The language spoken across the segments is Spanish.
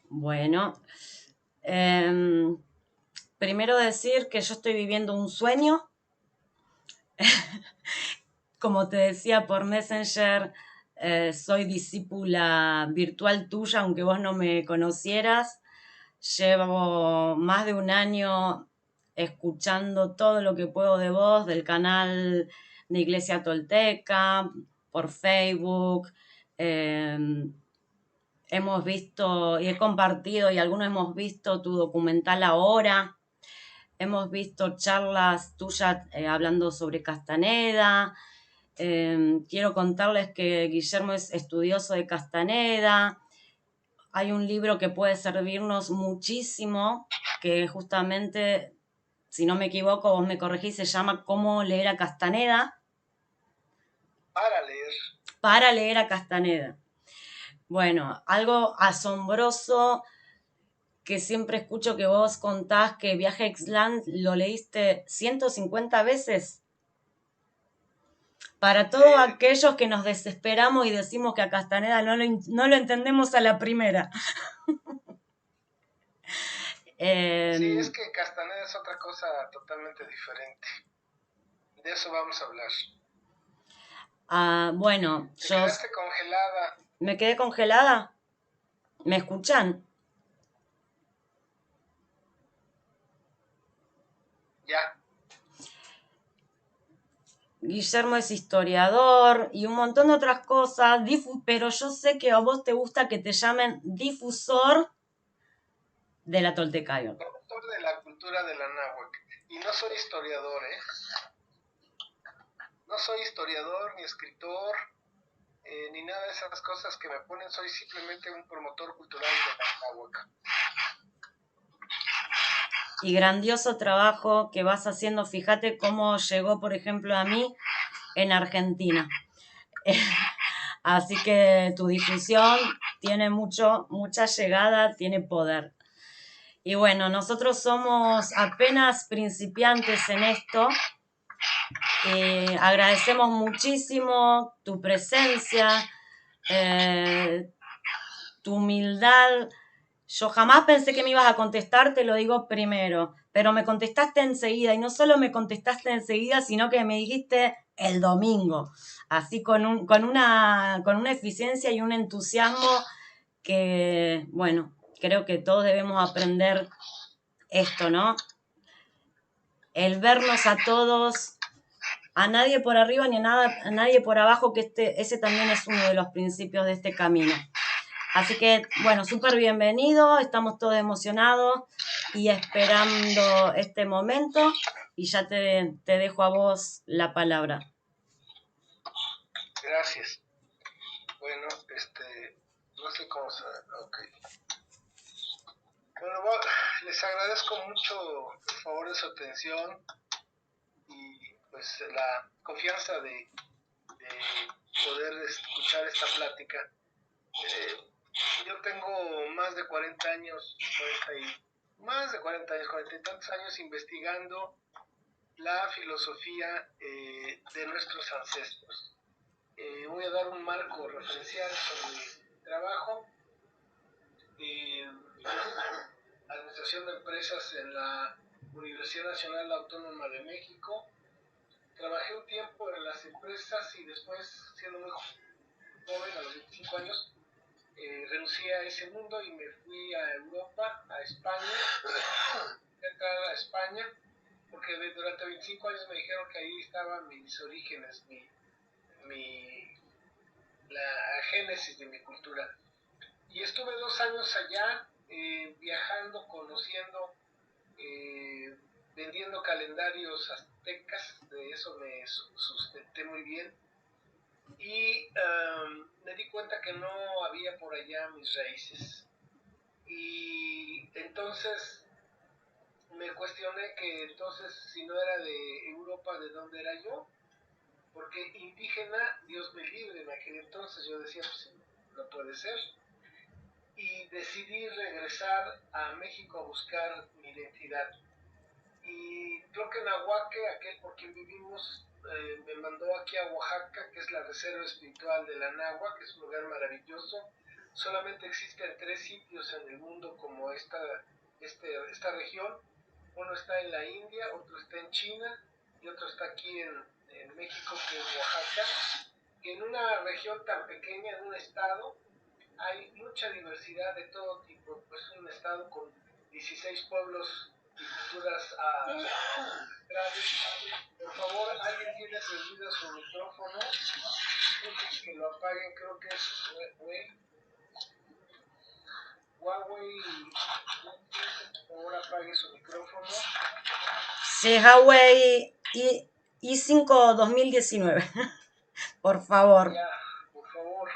Bueno, em, primero decir que yo estoy viviendo un sueño. Como te decía por Messenger, soy discípula virtual tuya, aunque vos no me conocieras. Llevo más de un año escuchando todo lo que puedo de vos, del canal de Iglesia Tolteca, por Facebook. em, Hemos visto y he compartido y algunos hemos visto tu documental ahora. Hemos visto charlas tuyas hablando sobre Castaneda. Quiero contarles que Guillermo es estudioso de Castaneda. Hay un libro que puede servirnos muchísimo, que justamente, si no me equivoco, vos me corregís, se llama Cómo leer a Castaneda, Para leer. para leer a Castaneda. Bueno, algo asombroso que siempre escucho que vos contás que Viaje a Ixtlán lo leíste 150 veces. Para todos Eh, aquellos que nos desesperamos y decimos que a Castaneda no lo entendemos a la primera. sí, es Eh, que Castaneda es otra cosa totalmente diferente. De eso vamos a hablar. bueno, Te yo quedaste congelada. me quedé congelada. ¿Me escuchan? Ya. Guillermo es historiador y un montón de otras cosas, pero yo sé que a vos te gusta que te llamen difusor de la Toltecayo. Promotor de la cultura de la náhuatl. Y no soy historiador, ¿eh? No soy historiador ni escritor, ni nada de esas cosas que me ponen. Soy simplemente un promotor cultural de la náhuatl. Y grandioso trabajo que vas haciendo. Fíjate cómo llegó, por ejemplo, a mí en Argentina. Así que tu difusión tiene mucha llegada, tiene poder. Y bueno, nosotros somos apenas principiantes en esto. Agradecemos muchísimo tu presencia, eh, tu humildad. Yo jamás pensé que me ibas a contestar, te lo digo primero, pero me contestaste enseguida y no solo me contestaste enseguida, sino que me dijiste el domingo, así con una eficiencia y un entusiasmo que, bueno, creo que todos debemos aprender esto, ¿no? El vernos a todos, a nadie por arriba ni a nadie por abajo, que ese también es uno de los principios de este camino. Así que, bueno, súper bienvenido, estamos todos emocionados y esperando este momento y ya te dejo a vos la palabra. Gracias. Bueno, no sé cómo se... Ok. Bueno, les agradezco mucho el favor de su atención y pues la confianza de poder escuchar esta plática. Eh, yo tengo más de 40 años, 40 y tantos años investigando la filosofía de nuestros ancestros. Voy a dar un marco referencial sobre mi trabajo. Administración de empresas en la Universidad Nacional Autónoma de México. Trabajé un tiempo en las empresas y después, siendo muy joven, a los 25 años, renuncié a ese mundo y me fui a Europa, a España, a España, porque durante 25 años me dijeron que ahí estaban mis orígenes, la génesis de mi cultura. Y estuve 2 años allá, viajando, conociendo, vendiendo calendarios aztecas, de eso me sustenté muy bien. Y me di cuenta que no había por allá mis raíces. Y entonces me cuestioné que entonces si no era de Europa, ¿de dónde era yo? Porque indígena, Dios me libre, en aquel entonces yo decía, pues no puede ser. Y decidí regresar a México a buscar mi identidad. Y creo que Nahuaque, aquel por quien vivimos, me mandó aquí a Oaxaca, que es la reserva espiritual de la Nahua, que es un lugar maravilloso. solamente existen 3 sitios en el mundo como esta región. Uno está en la India, otro está en China y otro está aquí en México, que es Oaxaca. Que en una región tan pequeña, en un estado, hay mucha diversidad de todo tipo. Es un estado con 16 pueblos y culturas grandes. Por favor, alguien tiene prendido su micrófono, que lo apaguen. Creo que es Huawei. Por favor, apague su micrófono. Sí, Huawei i5 2019. Por favor. Ya, por favor.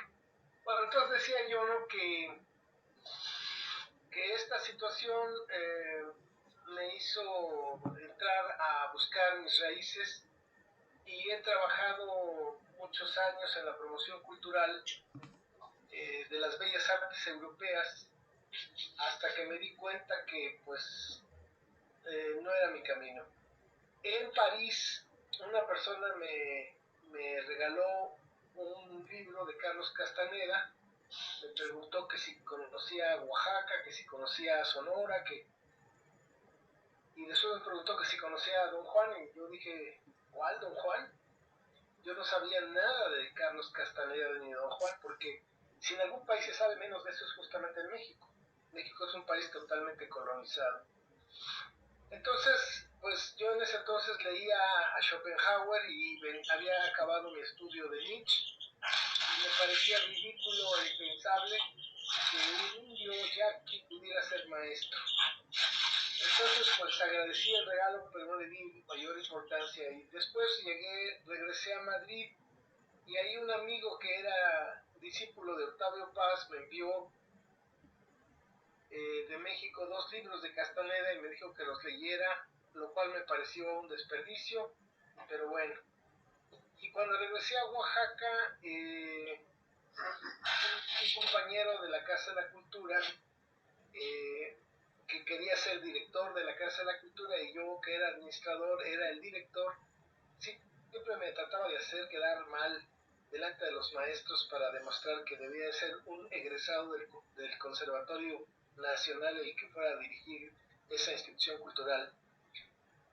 Bueno, entonces decía yo, ¿no?, que esta situación me hizo entrar a buscar mis raíces, y he trabajado muchos años en la promoción cultural de las bellas artes europeas, hasta que me di cuenta que pues no era mi camino. En París una persona me regaló un libro de Carlos Castaneda. Me preguntó que si conocía Oaxaca, que si conocía Sonora, y después me preguntó que si conocía a Don Juan, y yo dije, ¿cuál Don Juan? Yo no sabía nada de Carlos Castaneda ni de Don Juan, porque si en algún país se sabe menos de eso es justamente en México. México es un país totalmente colonizado. Entonces, pues yo en ese entonces leía a Schopenhauer y había acabado mi estudio de Nietzsche, y me parecía ridículo e impensable que un indio yaqui pudiera ser maestro. Entonces, pues agradecí el regalo, pero no le di mayor importancia. Y después regresé a Madrid, y ahí un amigo que era discípulo de Octavio Paz me envió de México 2 libros de Castaneda y me dijo que los leyera, lo cual me pareció un desperdicio, pero bueno. Y cuando regresé a Oaxaca, un compañero de la Casa de la Cultura, que quería ser director de la Casa de la Cultura, y yo, que era administrador, era el director, siempre me trataba de hacer quedar mal delante de los maestros para demostrar que debía de ser un egresado del Conservatorio Nacional el que fuera a dirigir esa institución cultural.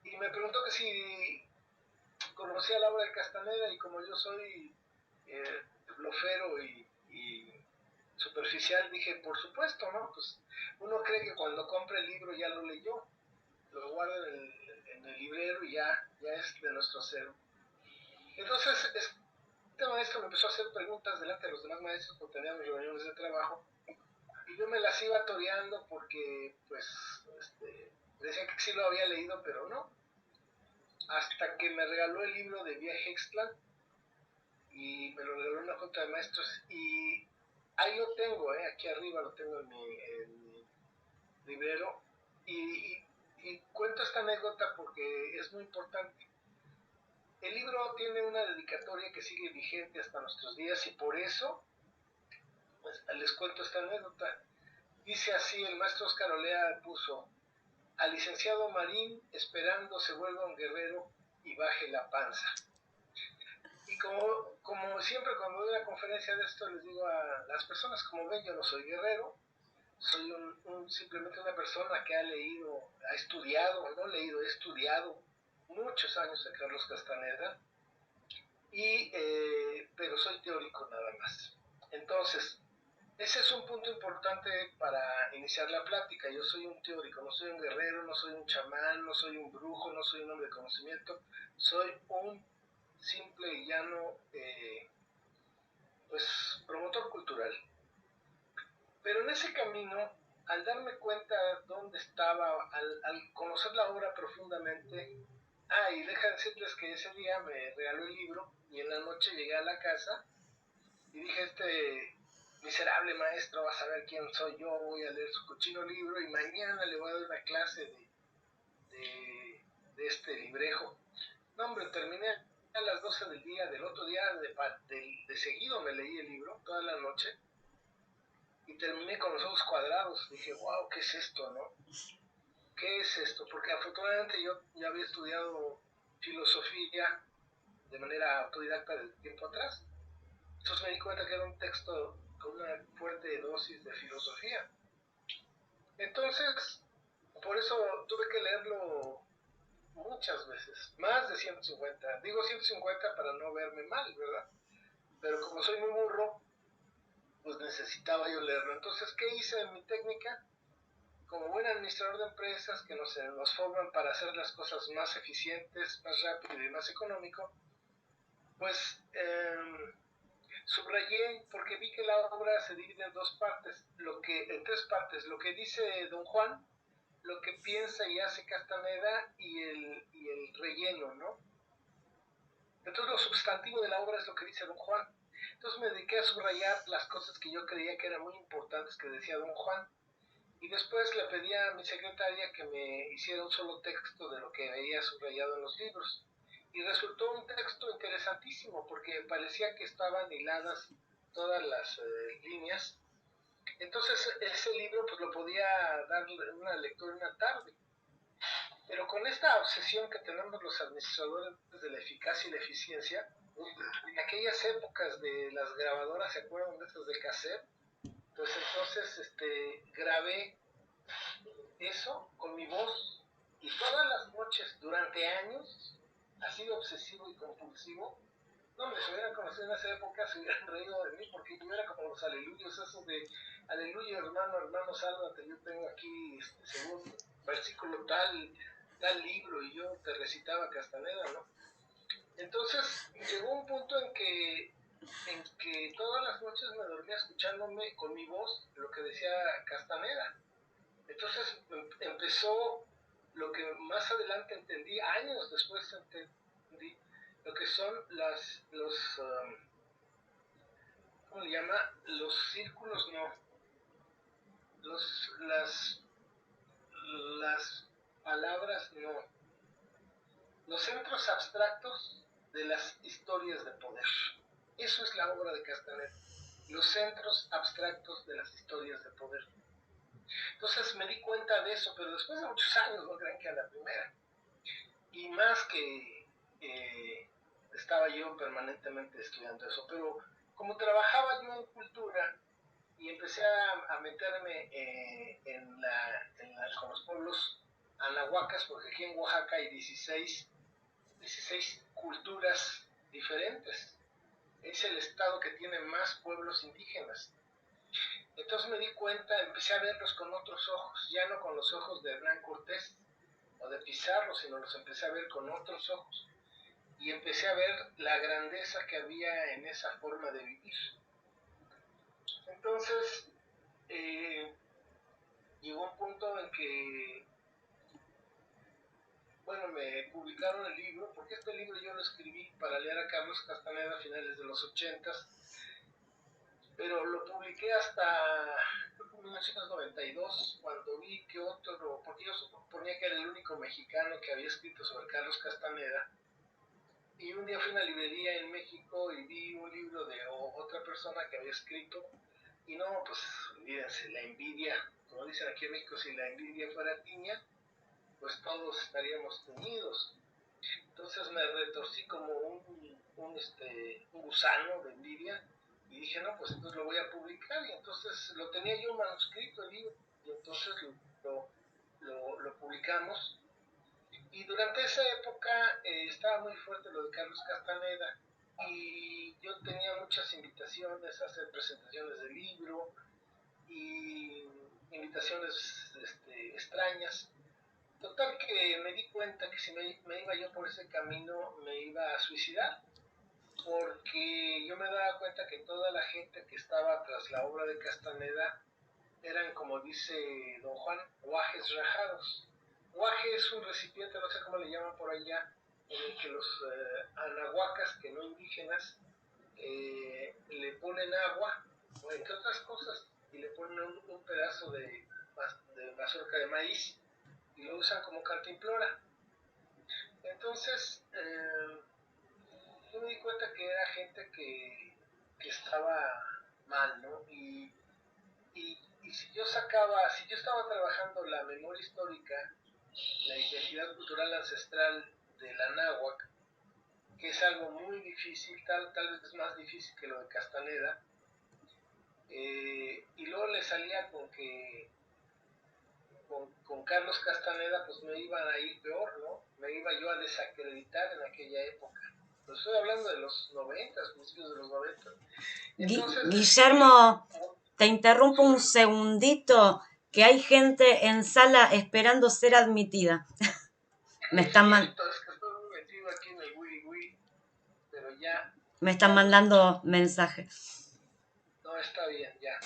Y me preguntó que si conocía la obra de Castaneda, y como yo soy blofero y superficial, dije, por supuesto, ¿no? Pues uno cree que cuando compra el libro ya lo leyó, lo guarda en el librero y ya es de nuestro acervo. Entonces, este maestro me empezó a hacer preguntas delante de los demás maestros cuando teníamos reuniones de trabajo, y yo me las iba toreando porque, pues, decía que sí lo había leído, pero no. Hasta que me regaló el libro de Vía Hextla, y me lo regaló una junta de maestros, y ahí lo tengo, aquí arriba lo tengo en mi librero, y cuento esta anécdota porque es muy importante. El libro tiene una dedicatoria que sigue vigente hasta nuestros días, y por eso pues, les cuento esta anécdota. Dice así: el maestro Oscar Olea puso: al licenciado Marín, esperando se vuelva un guerrero y baje la panza. Y como siempre cuando doy una conferencia de esto, les digo a las personas, como ven, yo no soy guerrero, soy simplemente una persona que ha estudiado muchos años a Carlos Castaneda, pero soy teórico nada más. Entonces, ese es un punto importante para iniciar la plática. Yo soy un teórico, no soy un guerrero, no soy un chamán, no soy un brujo, no soy un hombre de conocimiento, soy un simple y llano promotor cultural. Pero en ese camino, al darme cuenta dónde estaba, al conocer la obra profundamente, y deja decirles que ese día me regaló el libro, y en la noche llegué a la casa y dije, este miserable maestro va a saber quién soy yo, voy a leer su cochino libro y mañana le voy a dar una clase de este librejo. No, hombre, terminé a las 12 del día, del otro día, de seguido me leí el libro toda la noche, y terminé con los ojos cuadrados. Dije, wow, ¿qué es esto, no? ¿Qué es esto? Porque afortunadamente yo ya había estudiado filosofía de manera autodidacta desde tiempo atrás. Entonces me di cuenta que era un texto con una fuerte dosis de filosofía. Entonces, por eso tuve que leerlo muchas veces, más de 150. Digo 150 para no verme mal, ¿verdad? Pero como soy muy burro, pues necesitaba yo leerlo. Entonces, ¿qué hice en mi técnica? Como buen administrador de empresas que nos forman para hacer las cosas más eficientes, más rápido y más económico, pues subrayé porque vi que la obra se divide en dos partes, en tres partes, lo que dice Don Juan, lo que piensa y hace Castaneda y el relleno, ¿no? Entonces lo sustantivo de la obra es lo que dice Don Juan. Entonces me dediqué a subrayar las cosas que yo creía que eran muy importantes que decía Don Juan. Y después le pedí a mi secretaria que me hiciera un solo texto de lo que veía subrayado en los libros. Y resultó un texto interesantísimo porque parecía que estaban hiladas todas las líneas. Entonces ese libro pues lo podía dar una lectura en una tarde. Pero con esta obsesión que tenemos los administradores de la eficacia y la eficiencia, en aquellas épocas de las grabadoras, ¿se acuerdan de estas de cassette? Pues entonces grabé eso con mi voz y todas las noches durante años ha sido obsesivo y compulsivo. No, me se hubieran conocido en esa época, se hubieran reído de mí porque yo era como los aleluyos, esos de aleluya hermano, hermano, sálvate, yo tengo aquí según versículo tal libro y yo te recitaba Castaneda, ¿no? Entonces llegó un punto en que todas las noches me dormía escuchándome con mi voz lo que decía Castaneda. Entonces empezó lo que más adelante entendí, años después entendí, lo que son ¿cómo le llama? Los círculos, no, las palabras, no, los centros abstractos de las historias de poder. Eso es la obra de Castaneda, los centros abstractos de las historias de poder. Entonces me di cuenta de eso, pero después de muchos años, no crean que a la primera. Y más que estaba yo permanentemente estudiando eso, pero como trabajaba yo en cultura y empecé a meterme con los pueblos anahuacas, porque aquí en Oaxaca hay 16 culturas diferentes. Es el estado que tiene más pueblos indígenas. Entonces me di cuenta, empecé a verlos con otros ojos, ya no con los ojos de Hernán Cortés o de Pizarro, sino los empecé a ver con otros ojos. Y empecé a ver la grandeza que había en esa forma de vivir. Entonces, llegó un punto en que, bueno, me publicaron el libro, porque este libro yo lo escribí para leer a Carlos Castaneda a finales de los 80s, pero lo publiqué hasta 1992, cuando vi que otro, porque yo suponía que era el único mexicano que había escrito sobre Carlos Castaneda, y un día fui a una librería en México y vi un libro de otra persona que había escrito, y no, pues, olvídense, la envidia, como dicen aquí en México, si la envidia fuera tiña, pues todos estaríamos teñidos. Entonces me retorcí como un gusano de envidia y dije, no, pues entonces lo voy a publicar. Y entonces lo tenía yo manuscrito el libro y entonces lo publicamos. Y durante esa época estaba muy fuerte lo de Carlos Castaneda y yo tenía muchas invitaciones a hacer presentaciones de libro y invitaciones extrañas. Total que me di cuenta que si me iba yo por ese camino me iba a suicidar, porque yo me daba cuenta que toda la gente que estaba tras la obra de Castaneda eran, como dice don Juan, guajes rajados. Guaje es un recipiente, no sé cómo le llaman por allá, en el que los anahuacas, que no indígenas, le ponen agua, o entre otras cosas, y le ponen un pedazo de mazorca de maíz y lo usan como cantimplora. Entonces, yo me di cuenta que era gente que estaba mal, ¿no? Y si yo estaba trabajando la memoria histórica, la identidad cultural ancestral de la náhuac, que es algo muy difícil, tal vez es más difícil que lo de Castaneda, Y luego le salía con que con Carlos Castaneda pues me iban a ir peor, ¿no? Me iba yo a desacreditar en aquella época. Lo estoy hablando de los 90, principios de los 90. Entonces Guillermo, te interrumpo un segundito, que hay gente en sala esperando ser admitida. Me es están, cierto, es que estoy muy metido aquí en el wiri wiri, pero ya, me están ya los mandando escucho. mensajes. No, está bien, ya.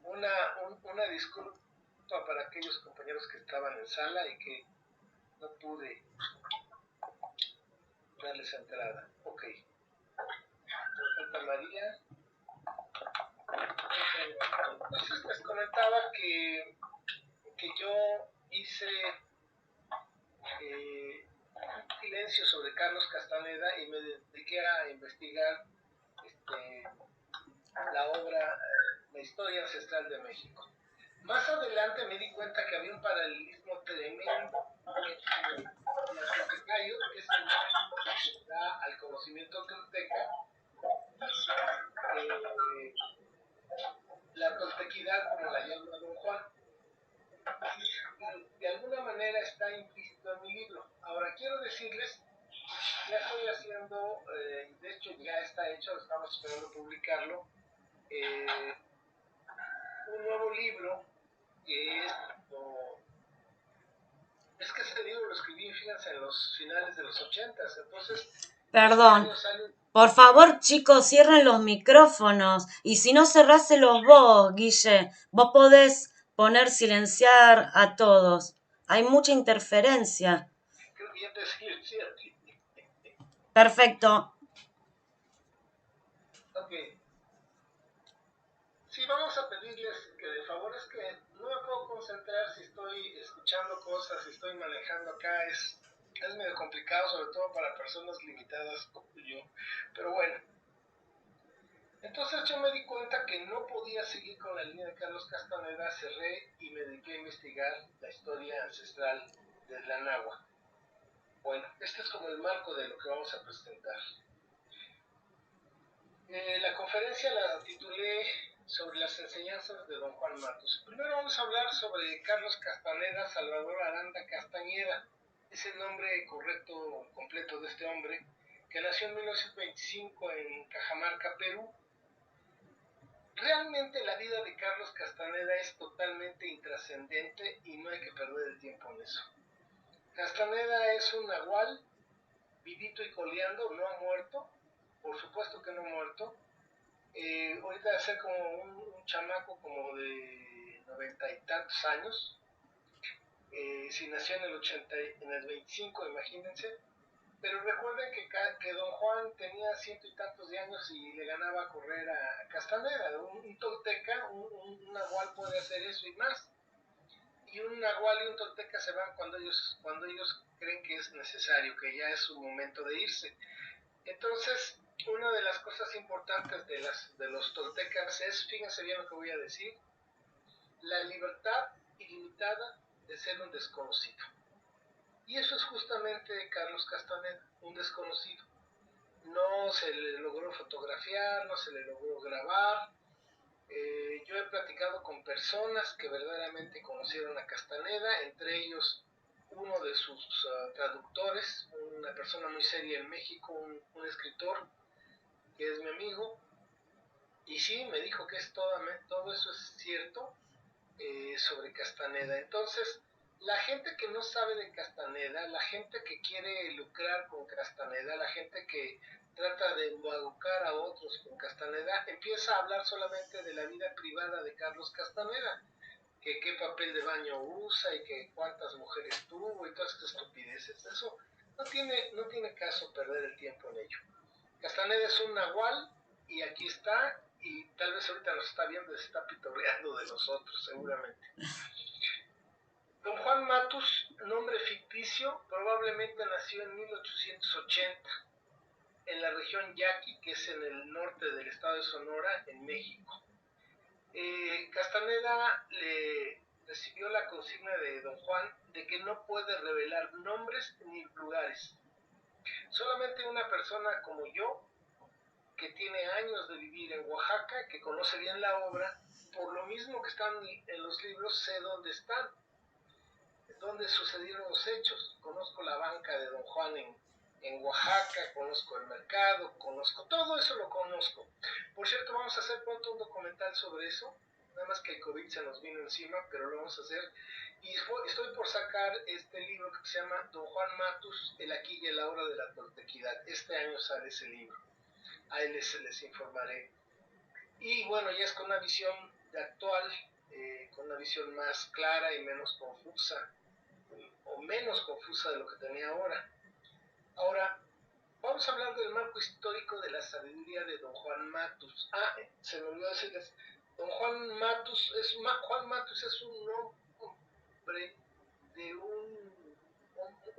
Una, una disculpa para aquellos compañeros que estaban en sala y que no pude darles entrada. Ok. Santa María. Entonces les comentaba que yo hice un silencio sobre Carlos Castaneda y me dediqué a investigar la obra, la historia ancestral de México. Más adelante me di cuenta que había un paralelismo tremendo entre la Toltecayo, que es el que da al conocimiento tolteca, y la toltequidad, como la llama Don Juan. De alguna manera está implícito en mi libro. Ahora quiero decirles, ya estoy haciendo, de hecho ya está hecho, estamos esperando publicarlo, un nuevo libro que es que ese libro lo escribí, fíjense, en los finales de los 80s, entonces este Perdón. año sale. Por favor, chicos, cierren los micrófonos. Y si no, cerráselos vos, Guille. Vos podés poner silenciar a todos. Hay mucha interferencia. Creo que ya te silencié a ti. Perfecto. Ok. Sí, vamos a pedirles que de favor, es que no me puedo concentrar si estoy escuchando cosas, si estoy manejando acá, es medio complicado, sobre todo para personas limitadas como yo. Pero bueno, entonces yo me di cuenta que no podía seguir con la línea de Carlos Castaneda, cerré y me dediqué a investigar la historia ancestral de la náhuatl. Bueno, este es como el marco de lo que vamos a presentar. La conferencia la titulé sobre las enseñanzas de don Juan Matus. Primero vamos a hablar sobre Carlos Castaneda Salvador Aranda Castañeda. Es el nombre correcto, completo de este hombre, que nació en 1925 en Cajamarca, Perú. Realmente la vida de Carlos Castaneda es totalmente intrascendente y no hay que perder el tiempo en eso. Castaneda es un nahual, vivito y coleando, no ha muerto, por supuesto que no ha muerto. Ahorita debe ser como un chamaco como de 90 y tantos años. Si nació en el 80, en el 25, imagínense. Pero recuerden que don Juan tenía ciento y tantos de años y le ganaba a correr a Castaneda. Un tolteca, un nahual puede hacer eso y más. Y un nahual y un tolteca se van cuando ellos creen que es necesario, que ya es su momento de irse. Entonces, una de las cosas importantes de los toltecas es, fíjense bien lo que voy a decir, la libertad ilimitada de ser un desconocido. Y eso es justamente Carlos Castaneda, un desconocido. No se le logró fotografiar, no se le logró grabar. Yo he platicado con personas que verdaderamente conocieron a Castaneda, entre ellos uno de sus traductores, una persona muy seria en México, un escritor que es mi amigo, y sí, me dijo que todo eso es cierto sobre Castaneda. Entonces, la gente que no sabe de Castaneda, la gente que quiere lucrar con Castaneda, la gente que trata de embaucar a otros con Castaneda, empieza a hablar solamente de la vida privada de Carlos Castaneda, que qué papel de baño usa y que cuántas mujeres tuvo y todas estas estupideces. Eso no tiene caso perder el tiempo en ello. Castaneda es un nahual y aquí está, y tal vez ahorita nos está viendo y se está pitorreando de nosotros, seguramente. Don Juan Matus, nombre ficticio, probablemente nació en 1880 en la región Yaqui, que es en el norte del estado de Sonora, en México. Castaneda le recibió la consigna de don Juan de que no puede revelar nombres ni lugares. Solamente una persona como yo, que tiene años de vivir en Oaxaca, que conoce bien la obra, por lo mismo que están en los libros, sé dónde están, dónde sucedieron los hechos. Conozco la banca de Don Juan en Oaxaca, conozco el mercado, conozco todo eso, lo conozco. Por cierto, vamos a hacer pronto un documental sobre eso, nada más que el COVID se nos vino encima, pero lo vamos a hacer. Y estoy por sacar este libro que se llama Don Juan Matus, el aquí y el ahora de la Toltequidad. Este año sale ese libro, a él les informaré. Y bueno, ya es con una visión actual, con una visión más clara y menos confusa, o menos confusa de lo que tenía ahora. Ahora, vamos a hablar del marco histórico de la sabiduría de Don Juan Matus. Se me olvidó decirles, Juan Matus es un nombre de un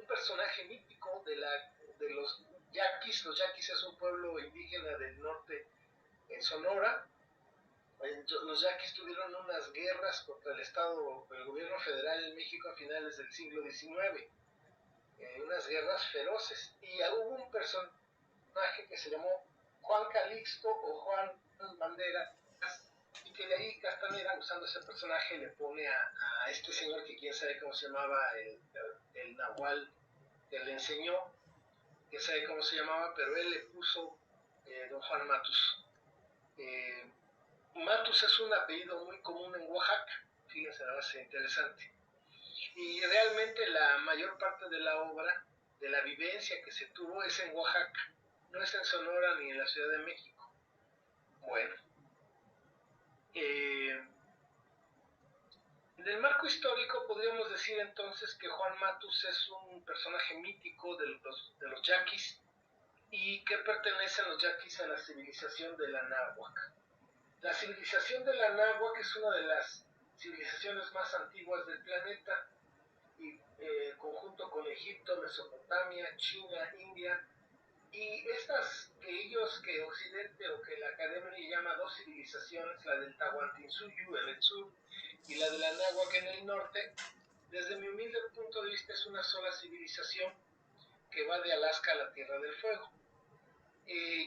personaje mítico de los yaquis. Los yaquis es un pueblo indígena del norte en Sonora. Los yaquis tuvieron unas guerras contra el gobierno federal en México a finales del siglo XIX. Unas guerras feroces. Y hubo un personaje que se llamó Juan Calixto o Juan Banderas, y que de ahí Castaneda, usando ese personaje, le pone a este señor que quién sabe cómo se llamaba, el Nahual que le enseñó, quién sabe cómo se llamaba, pero él le puso Don Juan Matus. Matus es un apellido muy común en Oaxaca, fíjense, nada más interesante. Y realmente la mayor parte de la obra, de la vivencia que se tuvo, es en Oaxaca, no es en Sonora ni en la Ciudad de México. Bueno, en el marco histórico podríamos decir entonces que Juan Matus es un personaje mítico de los yaquis y que pertenecen los yaquis a la civilización de la náhuac. La civilización de la náhuac es una de las civilizaciones más antiguas del planeta, y conjunto con Egipto, Mesopotamia, China, India, y estas que Occidente o que la academia llama dos civilizaciones, la del Tahuantinsuyo en el sur y la de la náhuac en el norte, desde mi humilde punto de vista es una sola civilización que va de Alaska a la Tierra del Fuego.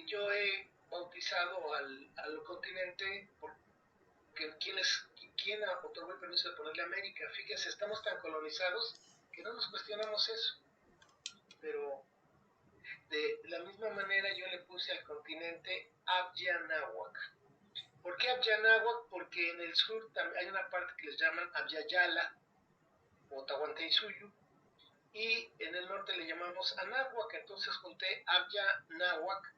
Yo he bautizado al continente porque ¿quién otorgó el permiso de ponerle América? Fíjense, estamos tan colonizados que no nos cuestionamos eso. Pero de la misma manera yo le puse al continente Abyanáhuac. ¿Por qué Abyanáhuac? Porque en el sur hay una parte que les llaman Abyayala o Tahuantinsuyo, y en el norte le llamamos Anáhuac. Entonces junté Abyanáhuac,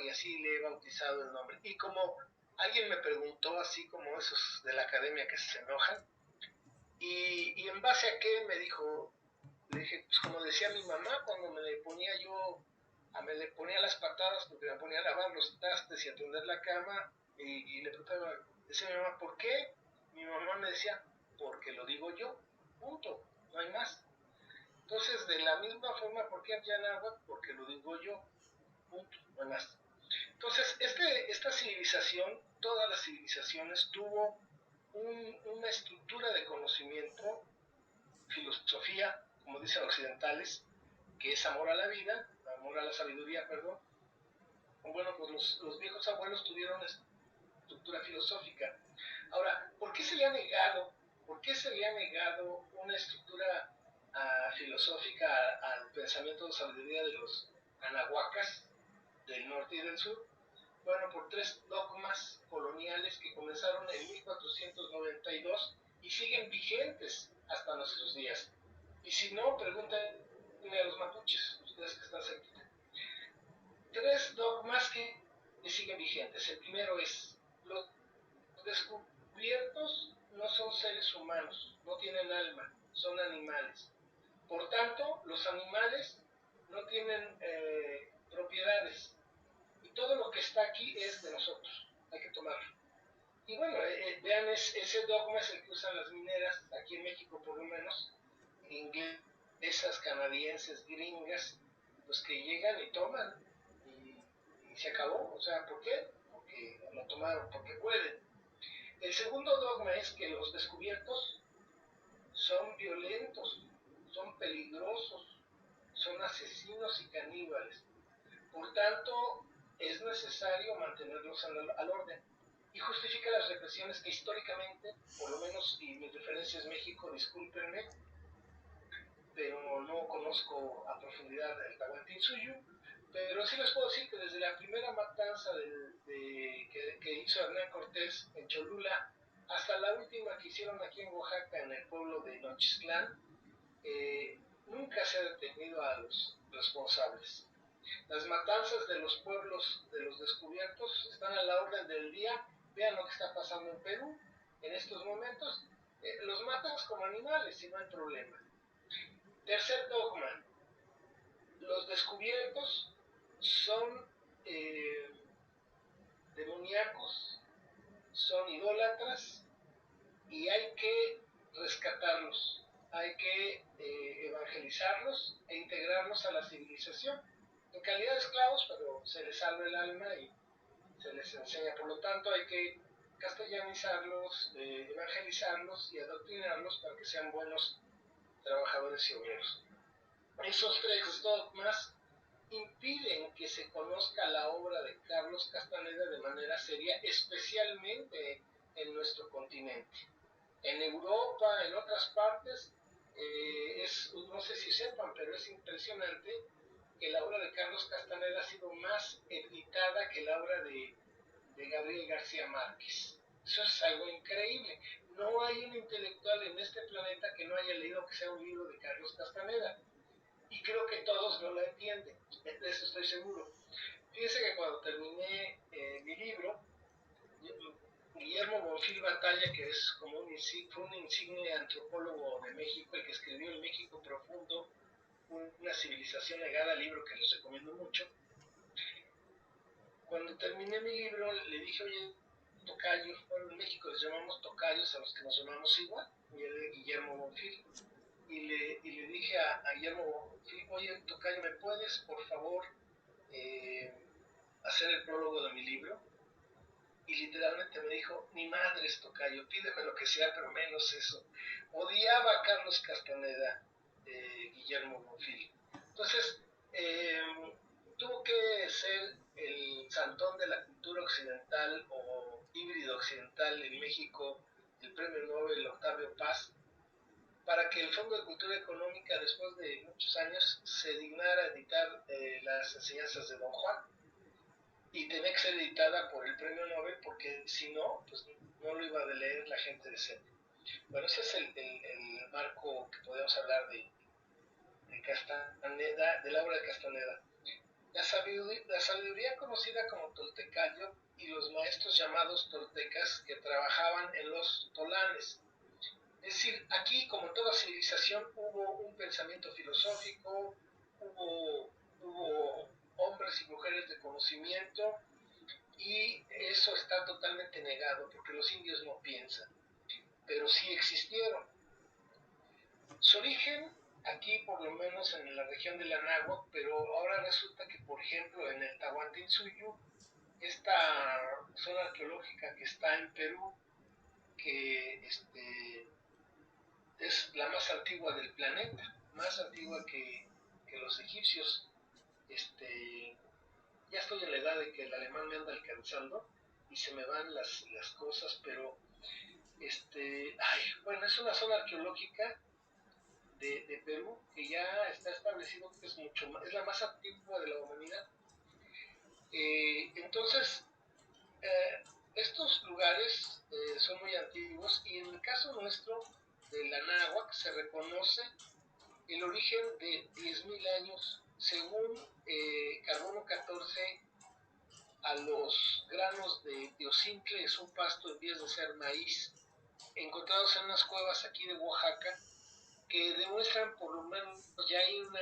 y así le he bautizado el nombre. Y como alguien me preguntó, así como esos de la academia que se enojan, y en base a qué me dijo, le dije, pues como decía mi mamá cuando me le ponía las patadas porque me ponía a lavar los trastes y a tender la cama, y le preguntaba, decía mi mamá, ¿por qué? Mi mamá me decía, porque lo digo yo, punto, no hay más. Entonces, de la misma forma, ¿por qué Abyanáhuac? Porque lo digo yo, punto, no hay más. Entonces, esta civilización, todas las civilizaciones, tuvo una estructura de conocimiento, filosofía, como dicen occidentales, que es amor a la vida, amor a la sabiduría, perdón. Bueno, pues los viejos abuelos tuvieron una estructura filosófica. Ahora, ¿por qué se le ha negado una estructura filosófica al pensamiento de sabiduría de los anahuacas del norte y del sur? Bueno, por tres dogmas coloniales que comenzaron en 1492 y siguen vigentes hasta nuestros días. Y si no, pregúntenle a los mapuches, ustedes que están cerquita. Tres dogmas que siguen vigentes. El primero es, los descubiertos no son seres humanos, no tienen alma, son animales. Por tanto, los animales no tienen propiedades, y todo lo que está aquí es de nosotros, hay que tomarlo. Y bueno, vean, ese dogma es el que usan las mineras, aquí en México por lo menos, inglesas, canadienses, gringas, pues que llegan y toman, y se acabó. O sea, ¿por qué? Porque lo tomaron, porque pueden. El segundo dogma es que los descubiertos son violentos, son peligrosos, son asesinos y caníbales. Por tanto, es necesario mantenerlos al orden. Y justifica las represiones que históricamente, por lo menos, y mi referencia es México, discúlpenme, pero no conozco a profundidad el Tahuantinsuyo, pero sí les puedo decir que desde la primera matanza que hizo Hernán Cortés en Cholula hasta la última que hicieron aquí en Oaxaca, en el pueblo de Nochistlán, nunca se ha detenido a los responsables. Las matanzas de los pueblos de los descubiertos están a la orden del día. Vean lo que está pasando en Perú en estos momentos. Los matan como animales y no hay problema. Tercer dogma: los descubiertos son demoníacos, son idólatras y hay que rescatarlos, hay que evangelizarlos e integrarlos a la civilización. En calidad de esclavos, pero se les salva el alma y se les enseña. Por lo tanto, hay que castellanizarlos, evangelizarlos y adoctrinarlos para que sean buenos trabajadores y obreros. Esos tres dogmas impiden que se conozca la obra de Carlos Castaneda de manera seria, especialmente en nuestro continente. En Europa, en otras partes, no sé si sepan, pero es impresionante que la obra de Carlos Castaneda ha sido más editada que la obra de Gabriel García Márquez. Eso es algo increíble. No hay un intelectual en este planeta que no haya leído que sea un libro de Carlos Castaneda. Y creo que todos no lo entienden, de eso estoy seguro. Fíjense que cuando terminé mi libro, Guillermo Bonfil Batalla, que es como fue un insigne antropólogo de México, el que escribió El México Profundo, una civilización negada, libro que les recomiendo mucho. Cuando terminé mi libro, le dije: oye, tocayo, bueno, en México les llamamos tocayos a los que nos llamamos igual, y él es Guillermo Bonfil. Y le dije a Guillermo Bonfil: oye, tocayo, ¿me puedes, por favor, hacer el prólogo de mi libro? Y literalmente me dijo: ni madres, tocayo, pídeme lo que sea, pero menos eso. Odiaba a Carlos Castaneda, Guillermo Bonfil. Entonces, tuvo que ser el santón de la cultura occidental o híbrido occidental en México, el premio Nobel Octavio Paz, para que el Fondo de Cultura Económica, después de muchos años, se dignara editar las enseñanzas de Don Juan. Y tenía que ser editada por el premio Nobel, porque si no, pues no lo iba a leer la gente decente. Bueno, ese es el marco que podemos hablar de Castaneda, de la obra de Castaneda. La sabiduría conocida como toltecayo y los maestros llamados toltecas que trabajaban en los tolanes. Es decir, aquí, como en toda civilización, hubo un pensamiento filosófico, hubo hombres y mujeres de conocimiento, y eso está totalmente negado porque los indios no piensan, pero sí existieron. Su origen aquí, por lo menos en la región del Anáhuac, pero ahora resulta que, por ejemplo, en el Tahuantinsuyo, esta zona arqueológica que está en Perú, que es la más antigua del planeta, más antigua que los egipcios. Ya estoy en la edad de que el alemán me anda alcanzando y se me van las cosas, pero bueno, es una zona arqueológica de Perú que ya está establecido que es mucho más, es la más antigua de la humanidad. Entonces, estos lugares son muy antiguos, y en el caso nuestro del Anáhuac se reconoce el origen de 10.000 años, según Carbono 14, a los granos de teocintle, es un pasto en vías de ser maíz, encontrados en unas cuevas aquí de Oaxaca, que demuestran, por lo menos, ya hay una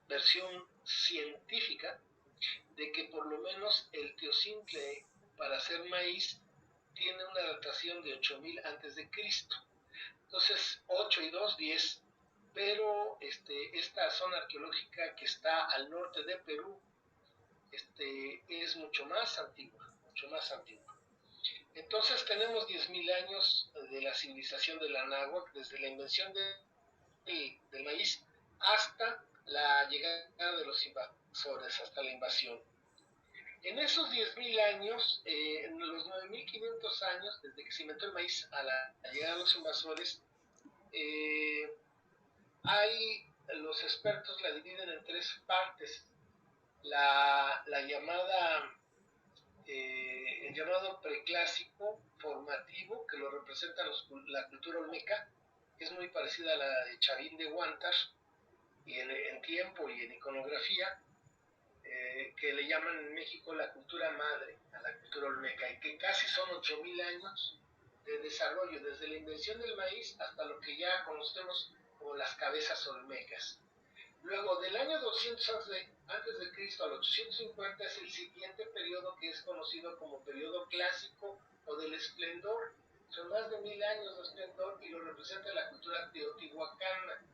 versión científica de que por lo menos el teocintle para hacer maíz tiene una datación de 8.000 antes de Cristo. Entonces, 8 y 2, 10. Pero esta zona arqueológica que está al norte de Perú es mucho más antigua, mucho más antigua. Entonces tenemos 10.000 años de la civilización del Anáhuac, desde la invención del maíz hasta la llegada de los invasores, hasta la invasión. En esos 10.000 años, en los 9.500 años, desde que se inventó el maíz a la llegada de los invasores, los expertos la dividen en tres partes. La llamada, el llamado preclásico formativo, que lo representa la cultura olmeca, que es muy parecida a la de Chavín de Huántar, y en tiempo y en iconografía, que le llaman en México la cultura madre, a la cultura olmeca, y que casi son 8.000 años de desarrollo, desde la invención del maíz hasta lo que ya conocemos como las cabezas olmecas. Luego, del año 200 antes de Cristo al 850 es el siguiente periodo, que es conocido como periodo clásico o del esplendor. Son más de 1.000 años de esplendor y lo representa la cultura teotihuacana.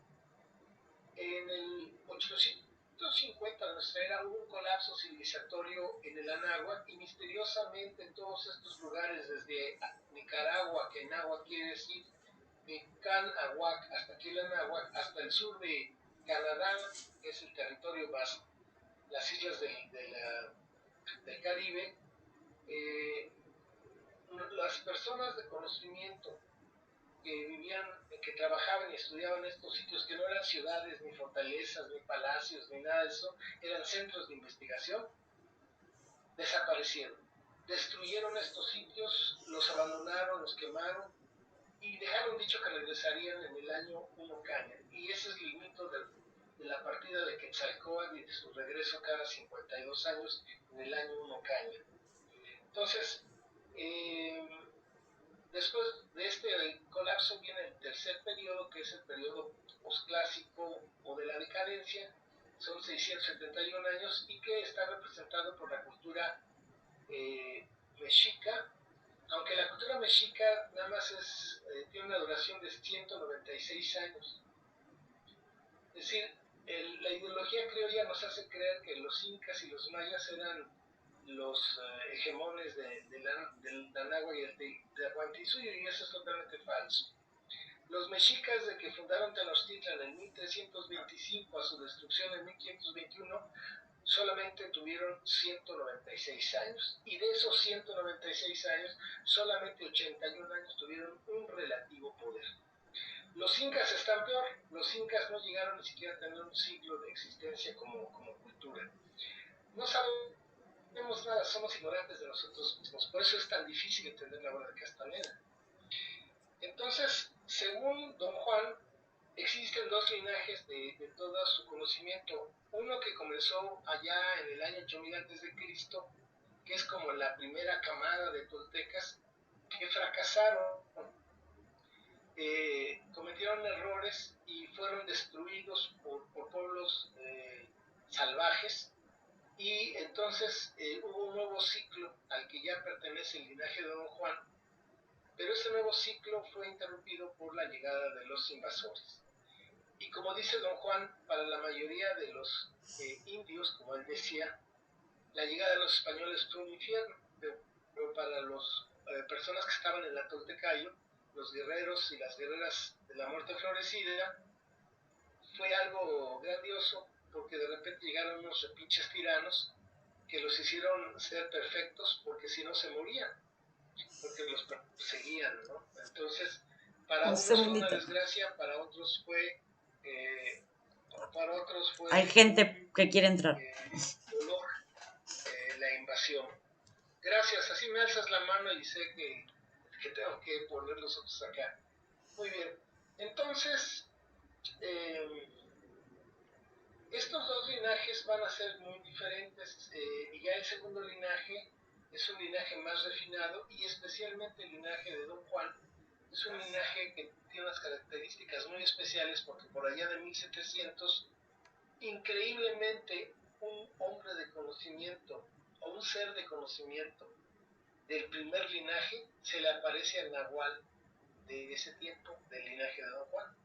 En el 850 de nuestra era hubo un colapso civilizatorio en el Anáhuac, y misteriosamente en todos estos lugares, desde Nicaragua, que náhuatl quiere decir Canahuac, hasta aquí el Anáhuac, hasta el sur de Canadá, que es el territorio más, las islas del Caribe, eh, las personas de conocimiento que vivían, que trabajaban y estudiaban en estos sitios, que no eran ciudades, ni fortalezas, ni palacios, ni nada de eso, eran centros de investigación, desaparecieron. Destruyeron estos sitios, los abandonaron, los quemaron, y dejaron dicho que regresarían en el año 1 Caña. Y ese es el mito de la partida de Quetzalcóatl y de su regreso cada 52 años en el año 1 Caña. Entonces, después de este colapso viene el tercer periodo, que es el periodo posclásico o de la decadencia. Son 671 años y que está representado por la cultura mexica, aunque la cultura mexica nada más tiene una duración de 196 años. Es decir, la ideología criolla nos hace creer que los incas y los mayas eran los hegemones del Anáhuac y el Tehuantinsuyo, y eso es totalmente falso. Los mexicas, de que fundaron Tenochtitlan en 1325 a su destrucción en 1521, solamente tuvieron 196 años, y de esos 196 años, solamente 81 años tuvieron un relativo poder. Los incas están peor. Los incas no llegaron ni siquiera a tener un siglo de existencia como cultura. No sabemos nada, somos ignorantes de nosotros mismos, por eso es tan difícil entender la obra de Castaneda. Entonces, según Don Juan, existen dos linajes de todo su conocimiento. Uno que comenzó allá en el año 8000 a.C., que es como la primera camada de toltecas que fracasaron, cometieron errores y fueron destruidos por pueblos salvajes, y entonces hubo un nuevo ciclo al que ya pertenece el linaje de Don Juan, pero ese nuevo ciclo fue interrumpido por la llegada de los invasores. Y como dice Don Juan, para la mayoría de los indios, como él decía, la llegada de los españoles fue un infierno, pero para las personas que estaban en la Toltecayo, los guerreros y las guerreras de la muerte florecida, fue algo grandioso, porque de repente llegaron unos repinches tiranos que los hicieron ser perfectos, porque si no se morían, porque los perseguían, ¿no? Entonces, para unos fue una desgracia, para otros fue hay gente que quiere entrar. Dolor, la invasión. Gracias, así me alzas la mano y sé que tengo que poner los otros acá. Muy bien, entonces estos dos linajes van a ser muy diferentes, y ya el segundo linaje es un linaje más refinado, y especialmente el linaje de Don Juan es un linaje que tiene unas características muy especiales, porque por allá de 1700, increíblemente, un hombre de conocimiento o un ser de conocimiento del primer linaje se le aparece al Nahual de ese tiempo, del linaje de Don Juan,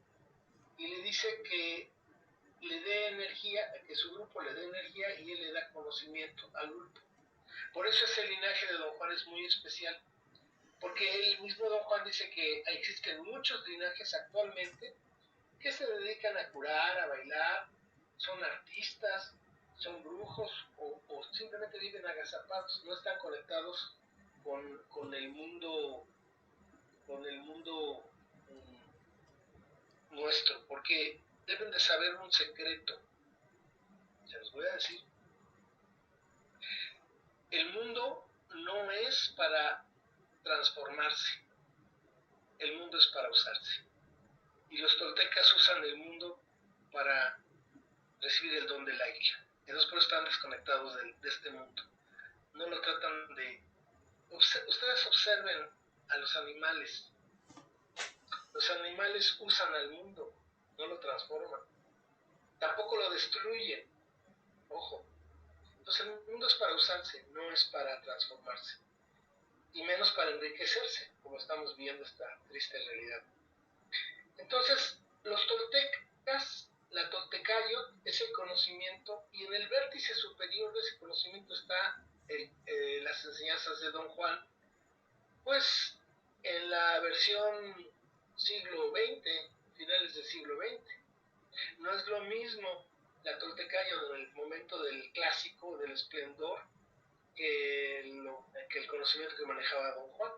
y le dice que le dé energía, que su grupo le dé energía, y él le da conocimiento al grupo. Por eso ese linaje de Don Juan es muy especial. porque el mismo Don Juan dice que existen muchos linajes actualmente que se dedican a curar, a bailar, son artistas, son brujos o simplemente viven agazapados, no están conectados con el mundo, nuestro, porque deben de saber un secreto, se los voy a decir. El mundo no es para transformarse, el mundo es para usarse. Y los toltecas usan el mundo para recibir el don del águila. Entonces por eso están desconectados de este mundo. No lo tratan de... Ustedes observen a los animales. Los animales usan al mundo, no lo transforman. Tampoco lo destruyen. Ojo. Entonces el mundo es para usarse, no es para transformarse. Y menos para enriquecerse, como estamos viendo esta triste realidad. Entonces, los toltecas, la toltecayo es el conocimiento, y en el vértice superior de ese conocimiento está las enseñanzas de Don Juan, pues en la versión siglo XX, finales del siglo XX. No es lo mismo la toltecayo del momento del clásico, del esplendor, que el conocimiento que manejaba Don Juan.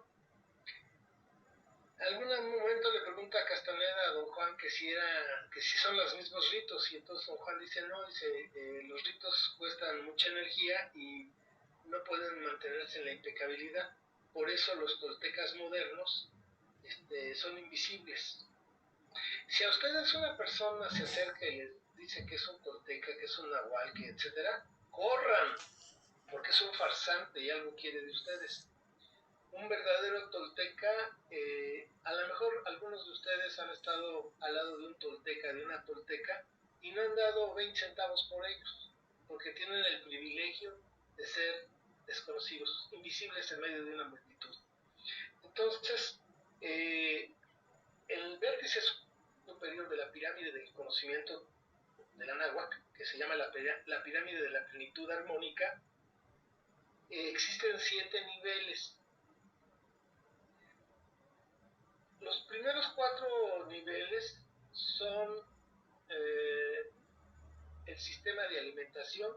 En algún momento le pregunta a Castaneda a Don Juan que si son los mismos ritos, y entonces Don Juan dice no, los ritos cuestan mucha energía y no pueden mantenerse en la impecabilidad, por eso los toltecas modernos son invisibles. Si a ustedes una persona se acerca y les dice que es un tolteca, que es un nahual, que etcétera, corran, porque es un farsante y algo quiere de ustedes. Un verdadero tolteca, a lo mejor algunos de ustedes han estado al lado de un tolteca, de una tolteca, y no han dado 20 centavos por ellos, porque tienen el privilegio de ser desconocidos, invisibles en medio de una multitud. Entonces, el vértice superior de la pirámide del conocimiento de la náhuatl, que se llama la pirámide de la plenitud armónica, existen 7 niveles. Los primeros 4 niveles son el sistema de alimentación,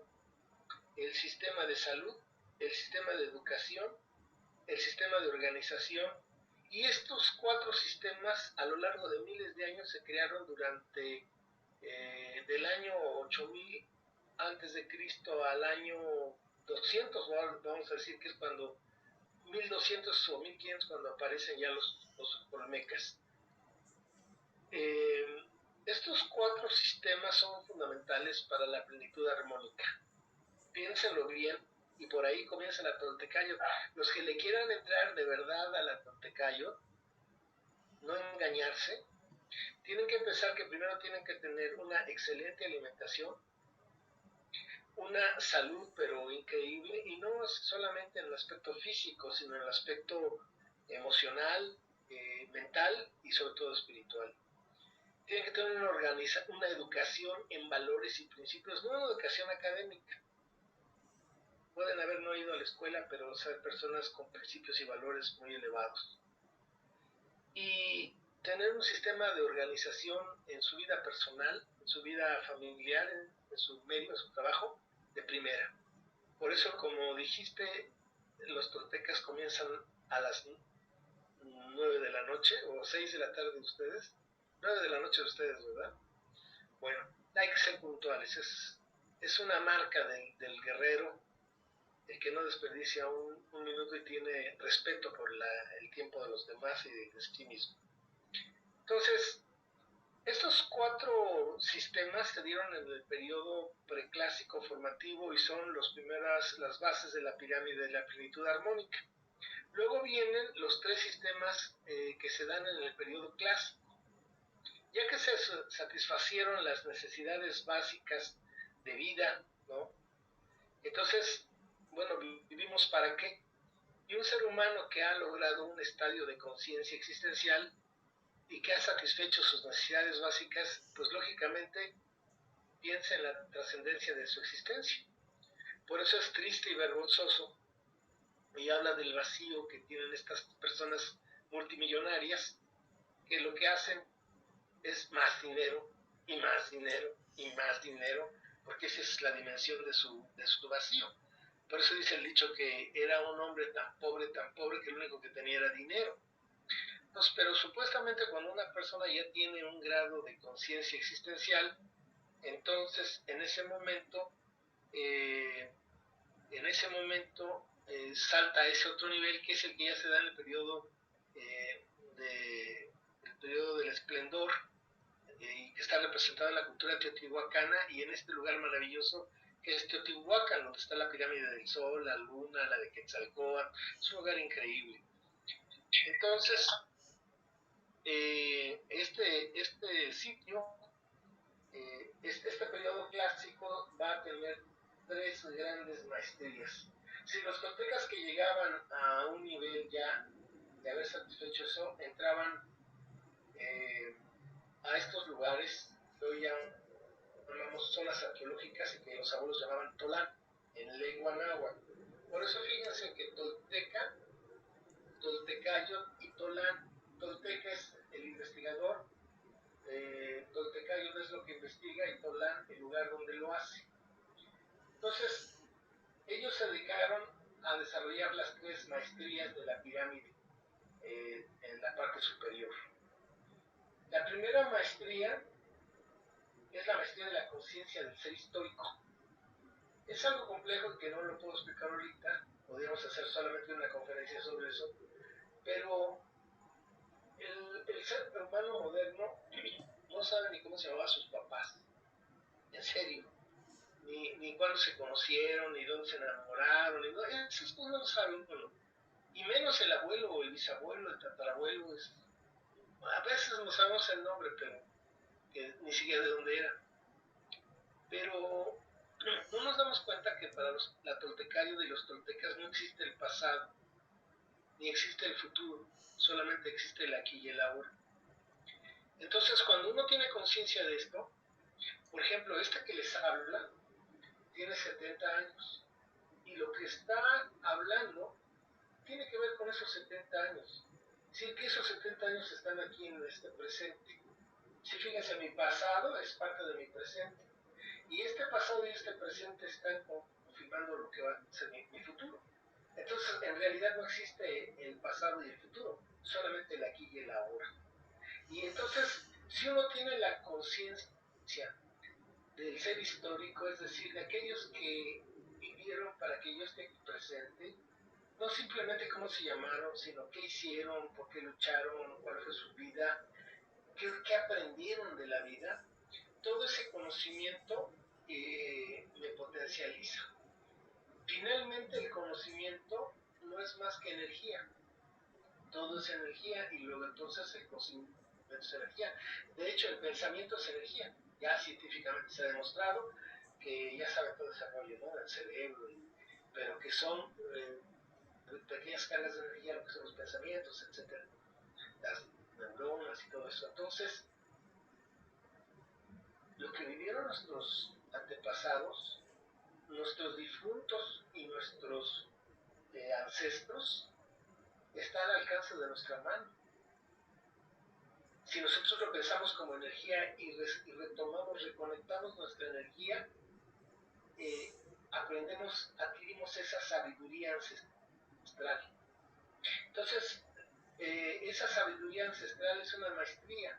el sistema de salud, el sistema de educación, el sistema de organización, y estos 4 sistemas a lo largo de miles de años se crearon durante del año 8000 antes de Cristo al año 200, vamos a decir que es cuando 1200 o 1500 cuando aparecen ya los olmecas. Estos 4 sistemas son fundamentales para la plenitud armónica. Piénsenlo bien, y por ahí comienza la toltecayo. Los que le quieran entrar de verdad a la toltecayo, no engañarse, tienen que pensar que primero tienen que tener una excelente alimentación, una salud pero increíble, y no solamente en el aspecto físico, sino en el aspecto emocional, mental y sobre todo espiritual. Tienen que tener una educación en valores y principios, no una educación académica. Pueden haber no ido a la escuela, pero ser personas con principios y valores muy elevados. Y tener un sistema de organización en su vida personal, en su vida familiar, en su medio, en su trabajo, de primera. Por eso, como dijiste, los toltecas comienzan a las 9 de la noche o 6 de la tarde de ustedes. 9 de la noche de ustedes, ¿verdad? Bueno, hay que ser puntuales. Es una marca del guerrero, el que no desperdicia un minuto y tiene respeto por el tiempo de los demás y de sí mismo. Entonces, estos 4 sistemas se dieron en el periodo preclásico formativo y son las bases de la pirámide de la plenitud armónica. Luego vienen los 3 sistemas que se dan en el periodo clásico. Ya que se satisfacieron las necesidades básicas de vida, ¿no? Entonces, bueno, vivimos para qué. Y un ser humano que ha logrado un estadio de conciencia existencial y que ha satisfecho sus necesidades básicas, pues lógicamente piensa en la trascendencia de su existencia. Por eso es triste y vergonzoso y habla del vacío que tienen estas personas multimillonarias, que lo que hacen es más dinero y más dinero y más dinero, porque esa es la dimensión de su vacío. Por eso dice el dicho que era un hombre tan pobre que lo único que tenía era dinero. Entonces, pero supuestamente cuando una persona ya tiene un grado de conciencia existencial, entonces eh, en ese momento salta a ese otro nivel que es el que ya se da en el periodo, eh, el periodo del esplendor, y que está representado en la cultura teotihuacana y en este lugar maravilloso que es Teotihuacán, donde está la pirámide del Sol, la Luna, la de Quetzalcóatl. Es un lugar increíble. Entonces, este sitio, este periodo clásico va a tener tres grandes maestrías. Si los toltecas que llegaban a un nivel ya de haber satisfecho eso, entraban eh, a estos lugares que hoy llamamos zonas arqueológicas y que los abuelos llamaban Tolán, en lengua náhuatl. Por eso fíjense que Tolteca, Toltecayo y Tolán. Tolteca es el investigador, Toltecayo es lo que investiga y Tolán el lugar donde lo hace. Entonces, ellos se dedicaron a desarrollar las tres maestrías de la pirámide en la parte superior. La primera maestría es la maestría de la conciencia del ser histórico. Es algo complejo que no lo puedo explicar ahorita, podríamos hacer solamente una conferencia sobre eso, pero el ser humano moderno no sabe ni cómo se llamaban sus papás, en serio, ni cuándo se conocieron, ni dónde se enamoraron, ni esas cosas no lo saben uno. Y menos el abuelo o el bisabuelo, el tatarabuelo, a veces no sabemos el nombre, pero que ni siquiera de dónde era. Pero no nos damos cuenta que para la toltecayo de los toltecas no existe el pasado, ni existe el futuro, solamente existe el aquí y el ahora. Entonces, cuando uno tiene conciencia de esto, por ejemplo, este que les habla tiene 70 años y lo que está hablando tiene que ver con esos 70 años. Sí, que esos 70 años están aquí en este presente. Si fíjense, mi pasado es parte de mi presente. Y este pasado y este presente están confirmando lo que va a ser mi futuro. Entonces, en realidad no existe el pasado y el futuro, solamente el aquí y el ahora. Y entonces, si uno tiene la conciencia del ser histórico, es decir, de aquellos que vivieron para que yo esté aquí presente, no simplemente cómo se llamaron, sino qué hicieron, por qué lucharon, cuál fue su vida, qué aprendieron de la vida, todo ese conocimiento me potencializa. Finalmente, el conocimiento no es más que energía. Todo es energía y luego entonces el conocimiento es energía. De hecho, el pensamiento es energía. Ya científicamente se ha demostrado que ya sabe todo ese rollo, ¿no? Del cerebro, pero que son pequeñas cargas de energía, lo que son los pensamientos, etcétera, las neuronas y todo eso. Entonces, lo que vivieron nuestros antepasados, nuestros difuntos y nuestros ancestros, está al alcance de nuestra mano. Si nosotros lo pensamos como energía y retomamos, reconectamos nuestra energía, adquirimos esa sabiduría ancestral. Entonces, esa sabiduría ancestral es una maestría.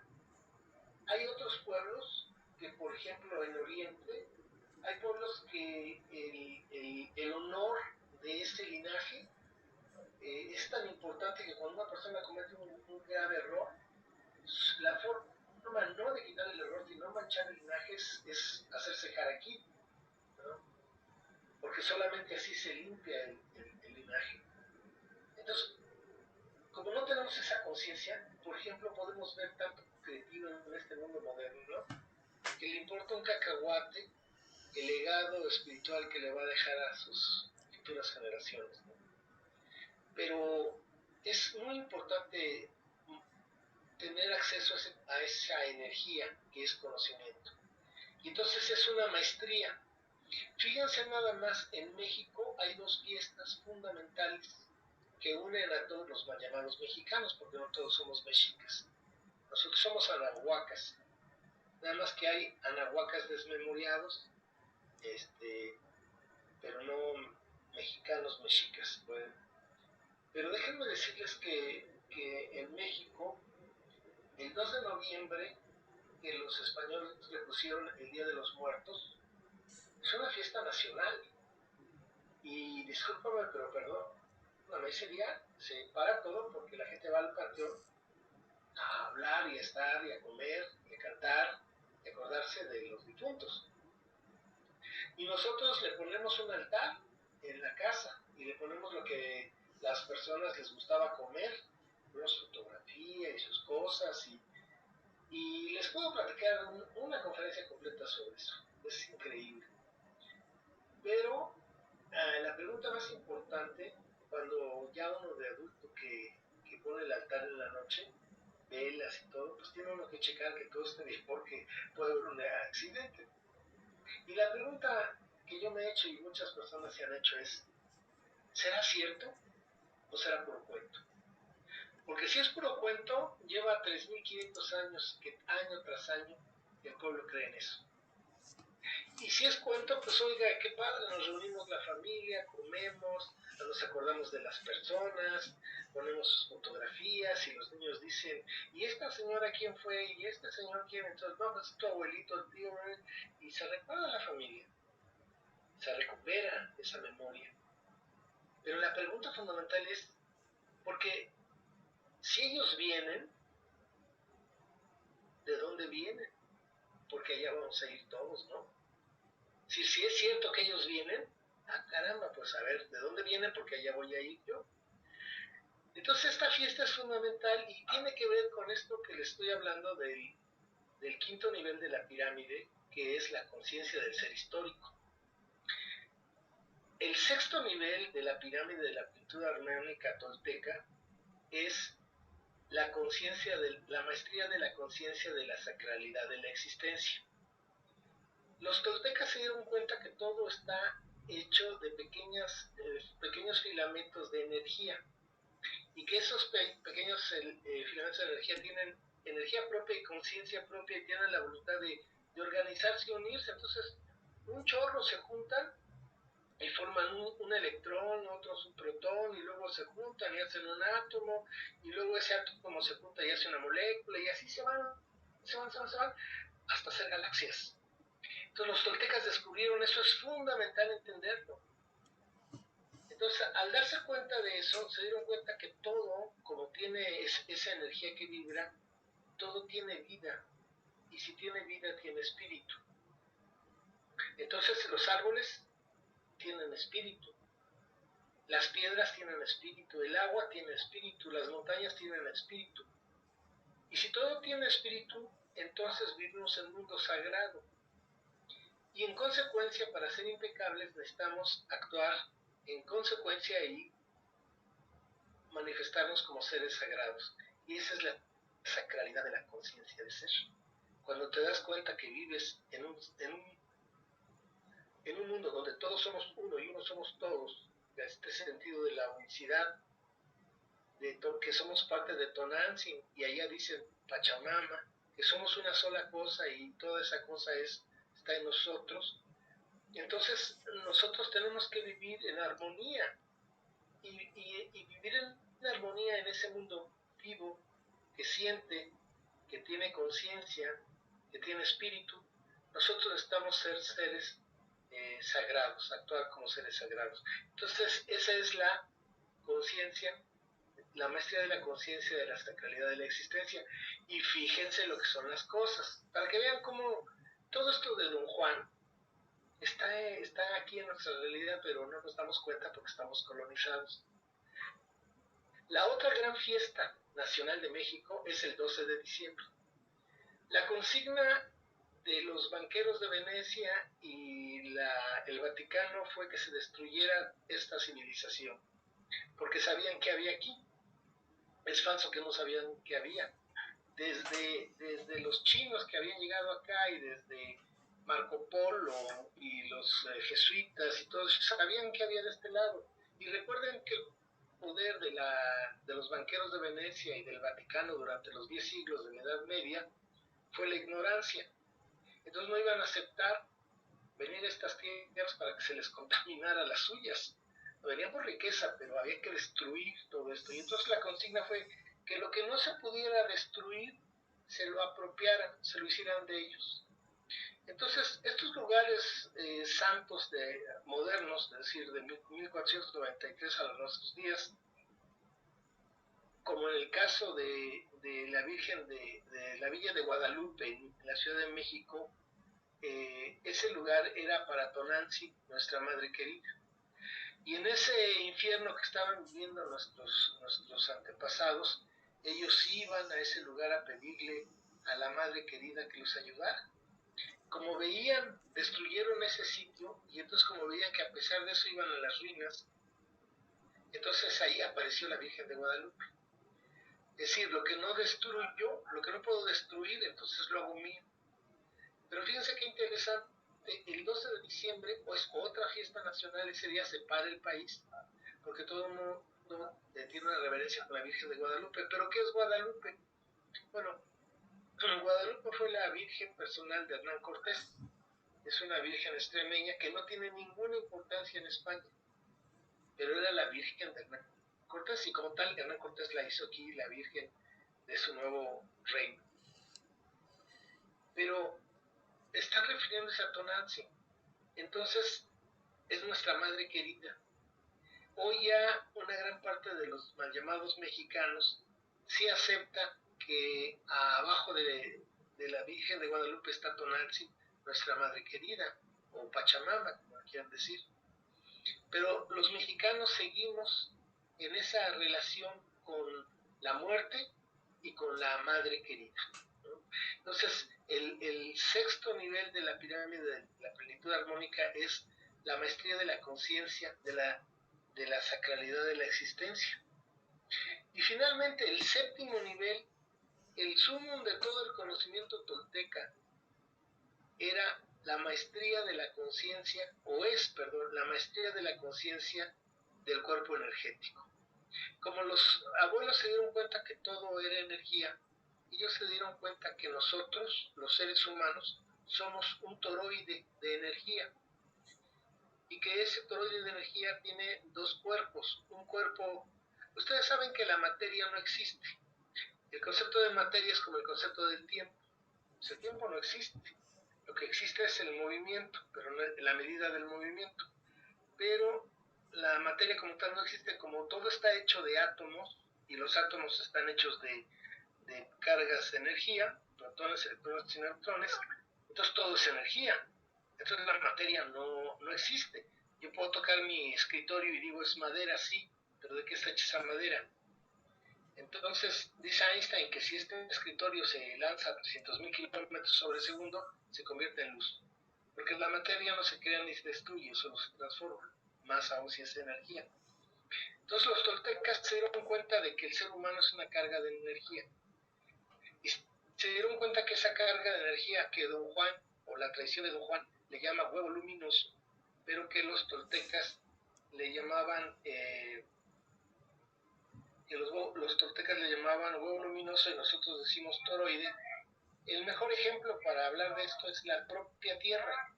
Hay otros pueblos que, por ejemplo, en Oriente, hay pueblos que el honor de ese linaje es tan importante que cuando una persona comete un grave error, la forma no de quitar el error, sino manchar el linaje es hacerse harakiri, ¿no? Porque solamente así se limpia el linaje. Entonces, como no tenemos esa conciencia, por ejemplo, podemos ver tanto cretino en este mundo moderno, ¿no? Que le importa un cacahuate el legado espiritual que le va a dejar a sus futuras generaciones, ¿no? Pero es muy importante tener acceso a esa energía que es conocimiento. Y entonces es una maestría. Fíjense nada más, en México hay dos fiestas fundamentales que unen a todos los mal llamados mexicanos, porque no todos somos mexicas. Nosotros somos anahuacas, nada más que hay anahuacas desmemoriados, pero no mexicanos mexicas. Bueno, pero déjenme decirles que en México, el 2 de noviembre, que los españoles le pusieron el Día de los Muertos, es una fiesta nacional. Y discúlpame, pero perdóname, ese día se para todo porque la gente va al panteón a hablar y a estar y a comer y a cantar y a acordarse de los difuntos. Y nosotros le ponemos un altar en la casa y le ponemos lo que las personas les gustaba comer, su fotografía y sus cosas. Y les puedo platicar una conferencia completa sobre eso. Es increíble. Pero la pregunta más importante, cuando ya uno de adulto que pone el altar en la noche, velas y todo, pues tiene uno que checar que todo esté bien porque puede haber un accidente. Y la pregunta que yo me he hecho y muchas personas se han hecho es, ¿será cierto o será puro cuento? Porque si es puro cuento, lleva 3.500 años que año tras año el pueblo cree en eso. Y si es cuento, pues oiga, qué padre, nos reunimos la familia, comemos, nos acordamos de las personas, ponemos sus fotografías y los niños dicen, ¿y esta señora quién fue? ¿Y este señor quién? Entonces, no, pues tu abuelito, el tío, y se recuerda la familia, se recupera esa memoria. Pero la pregunta fundamental es, porque si ellos vienen, ¿de dónde vienen? Porque allá vamos a ir todos, ¿no? Si es cierto que ellos vienen, caramba, pues a ver, ¿de dónde vienen? Porque allá voy a ir yo. Entonces esta fiesta es fundamental y tiene que ver con esto que les estoy hablando del quinto nivel de la pirámide, que es la conciencia del ser histórico. El sexto nivel de la pirámide de la pintura arménica tolteca es la conciencia de la maestría de la conciencia de la sacralidad de la existencia. Los toltecas se dieron cuenta que todo está hecho de pequeños filamentos de energía y que esos pequeños filamentos de energía tienen energía propia y conciencia propia y tienen la voluntad de organizarse y unirse. Entonces, un chorro se juntan y forman un electrón, otros un protón, y luego se juntan y hacen un átomo, y luego ese átomo se junta y hace una molécula, y así se van, hasta hacer galaxias. Entonces los toltecas descubrieron eso, es fundamental entenderlo. Entonces, al darse cuenta de eso, se dieron cuenta que todo, como tiene esa energía que vibra, todo tiene vida. Y si tiene vida, tiene espíritu. Entonces, los árboles tienen espíritu. Las piedras tienen espíritu. El agua tiene espíritu. Las montañas tienen espíritu. Y si todo tiene espíritu, entonces vivimos en un mundo sagrado. Y en consecuencia, para ser impecables, necesitamos actuar en consecuencia y manifestarnos como seres sagrados. Y esa es la sacralidad de la conciencia de ser. Cuando te das cuenta que vives en un mundo donde todos somos uno y uno somos todos, este sentido de la unicidad, que somos parte de Tonantzin, y allá dicen Pachamama, que somos una sola cosa y toda esa cosa está en nosotros. Entonces nosotros tenemos que vivir en armonía y vivir en armonía en ese mundo vivo que siente, que tiene conciencia, que tiene espíritu. Nosotros necesitamos ser seres sagrados, actuar como seres sagrados. Entonces esa es la conciencia, la maestría de la conciencia de la sacralidad de la existencia. Y fíjense lo que son las cosas, para que vean cómo todo esto de Don Juan está aquí en nuestra realidad, pero no nos damos cuenta porque estamos colonizados. La otra gran fiesta nacional de México es el 12 de diciembre. La consigna de los banqueros de Venecia y el Vaticano fue que se destruyera esta civilización, porque sabían que había aquí. Es falso que no sabían que había. Desde los chinos que habían llegado acá y desde Marco Polo y los jesuitas y todos sabían que había de este lado. Y recuerden que poder de los banqueros de Venecia y del Vaticano durante los 10 siglos de la Edad Media fue la ignorancia. Entonces no iban a aceptar venir a estas tierras para que se les contaminara las suyas. Venían por riqueza, pero había que destruir todo esto. Y entonces la consigna fue que lo que no se pudiera destruir, se lo apropiaran, se lo hicieran de ellos. Entonces, estos lugares santos modernos, es decir, de 1493 a nuestros días, como en el caso de la Virgen de la Villa de Guadalupe, en la Ciudad de México, ese lugar era para Tonantzin, nuestra madre querida. Y en ese infierno que estaban viviendo nuestros antepasados, ellos iban a ese lugar a pedirle a la madre querida que los ayudara. Como veían, destruyeron ese sitio, y entonces como veían que a pesar de eso iban a las ruinas, entonces ahí apareció la Virgen de Guadalupe. Es decir, lo que no destruyo, lo que no puedo destruir, entonces lo hago mío. Pero fíjense qué interesante, el 12 de diciembre, pues otra fiesta nacional, ese día se para el país, porque todo el mundo tiene una reverencia con la Virgen de Guadalupe. ¿Pero qué es Guadalupe? Bueno, Guadalupe fue la Virgen personal de Hernán Cortés. Es una Virgen extremeña que no tiene ninguna importancia en España, pero era la Virgen de Hernán Cortés, y como tal, Hernán Cortés la hizo aquí la Virgen de su nuevo reino. Pero están refiriéndose a Tonantzin. Entonces, es nuestra madre querida. Hoy ya una gran parte de los mal llamados mexicanos sí acepta que abajo de la Virgen de Guadalupe está Tonantzin, nuestra madre querida, o Pachamama, como quieran decir. Pero los mexicanos seguimos en esa relación con la muerte y con la madre querida, ¿no? Entonces, el sexto nivel de la pirámide de la plenitud armónica es la maestría de la conciencia, de la sacralidad de la existencia. Y finalmente, el séptimo nivel, el sumum de todo el conocimiento tolteca, era la maestría de la conciencia, la maestría de la conciencia del cuerpo energético. Como los abuelos se dieron cuenta que todo era energía, ellos se dieron cuenta que nosotros, los seres humanos, somos un toroide de energía, y que ese toroide de energía tiene dos cuerpos. Un cuerpo, ustedes saben que la materia no existe. El concepto de materia es como el concepto del tiempo. Pues el tiempo no existe. Lo que existe es el movimiento, pero no la medida del movimiento. Pero la materia como tal no existe, como todo está hecho de átomos, y los átomos están hechos de cargas de energía, protones, electrones y neutrones, entonces todo es energía. Entonces la materia no existe. Yo puedo tocar mi escritorio y digo, es madera, sí, pero ¿de qué está hecha esa madera? Entonces dice Einstein que si este escritorio se lanza a 300.000 kilómetros sobre segundo, se convierte en luz. Porque la materia no se crea ni se destruye, solo se transforma, más aún si es energía. Entonces los toltecas se dieron cuenta de que el ser humano es una carga de energía. Y se dieron cuenta que esa carga de energía que Don Juan, o la tradición de Don Juan, le llama huevo luminoso, pero que los toltecas le llamaban, los toltecas le llamaban huevo luminoso, y nosotros decimos toroide. El mejor ejemplo para hablar de esto es la propia Tierra.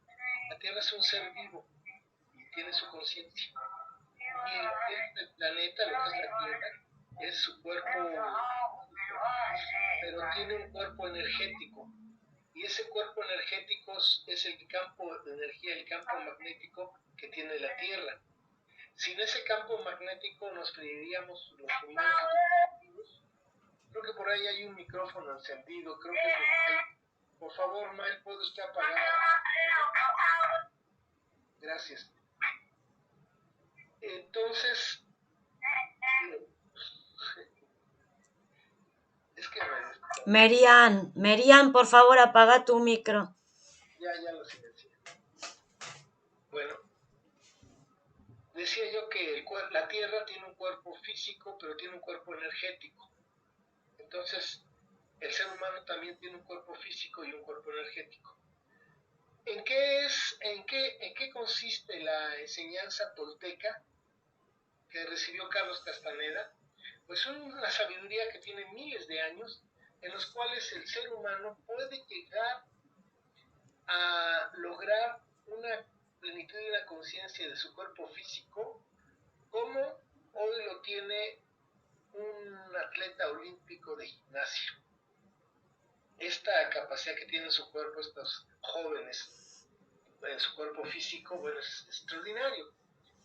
La Tierra es un ser vivo y tiene su conciencia. Y el planeta, lo que es la Tierra, es su cuerpo, pero tiene un cuerpo energético. Y ese cuerpo energético es el campo de energía, el campo magnético que tiene la Tierra. Sin ese campo magnético nos freiríamos los humanos. Creo que por ahí hay un micrófono encendido, creo que por favor, Mael, ¿puede usted apagar? Gracias. Entonces, es que Merian, por favor, apaga tu micro. Ya lo silencié. Bueno, decía yo que la Tierra tiene un cuerpo físico, pero tiene un cuerpo energético. Entonces, el ser humano también tiene un cuerpo físico y un cuerpo energético. ¿En qué consiste la enseñanza tolteca? que recibió Carlos Castaneda, pues son una sabiduría que tiene miles de años, en los cuales el ser humano puede llegar a lograr una plenitud y una conciencia de su cuerpo físico, como hoy lo tiene un atleta olímpico de gimnasia. Esta capacidad que tiene su cuerpo estos jóvenes en su cuerpo físico, bueno, es extraordinario.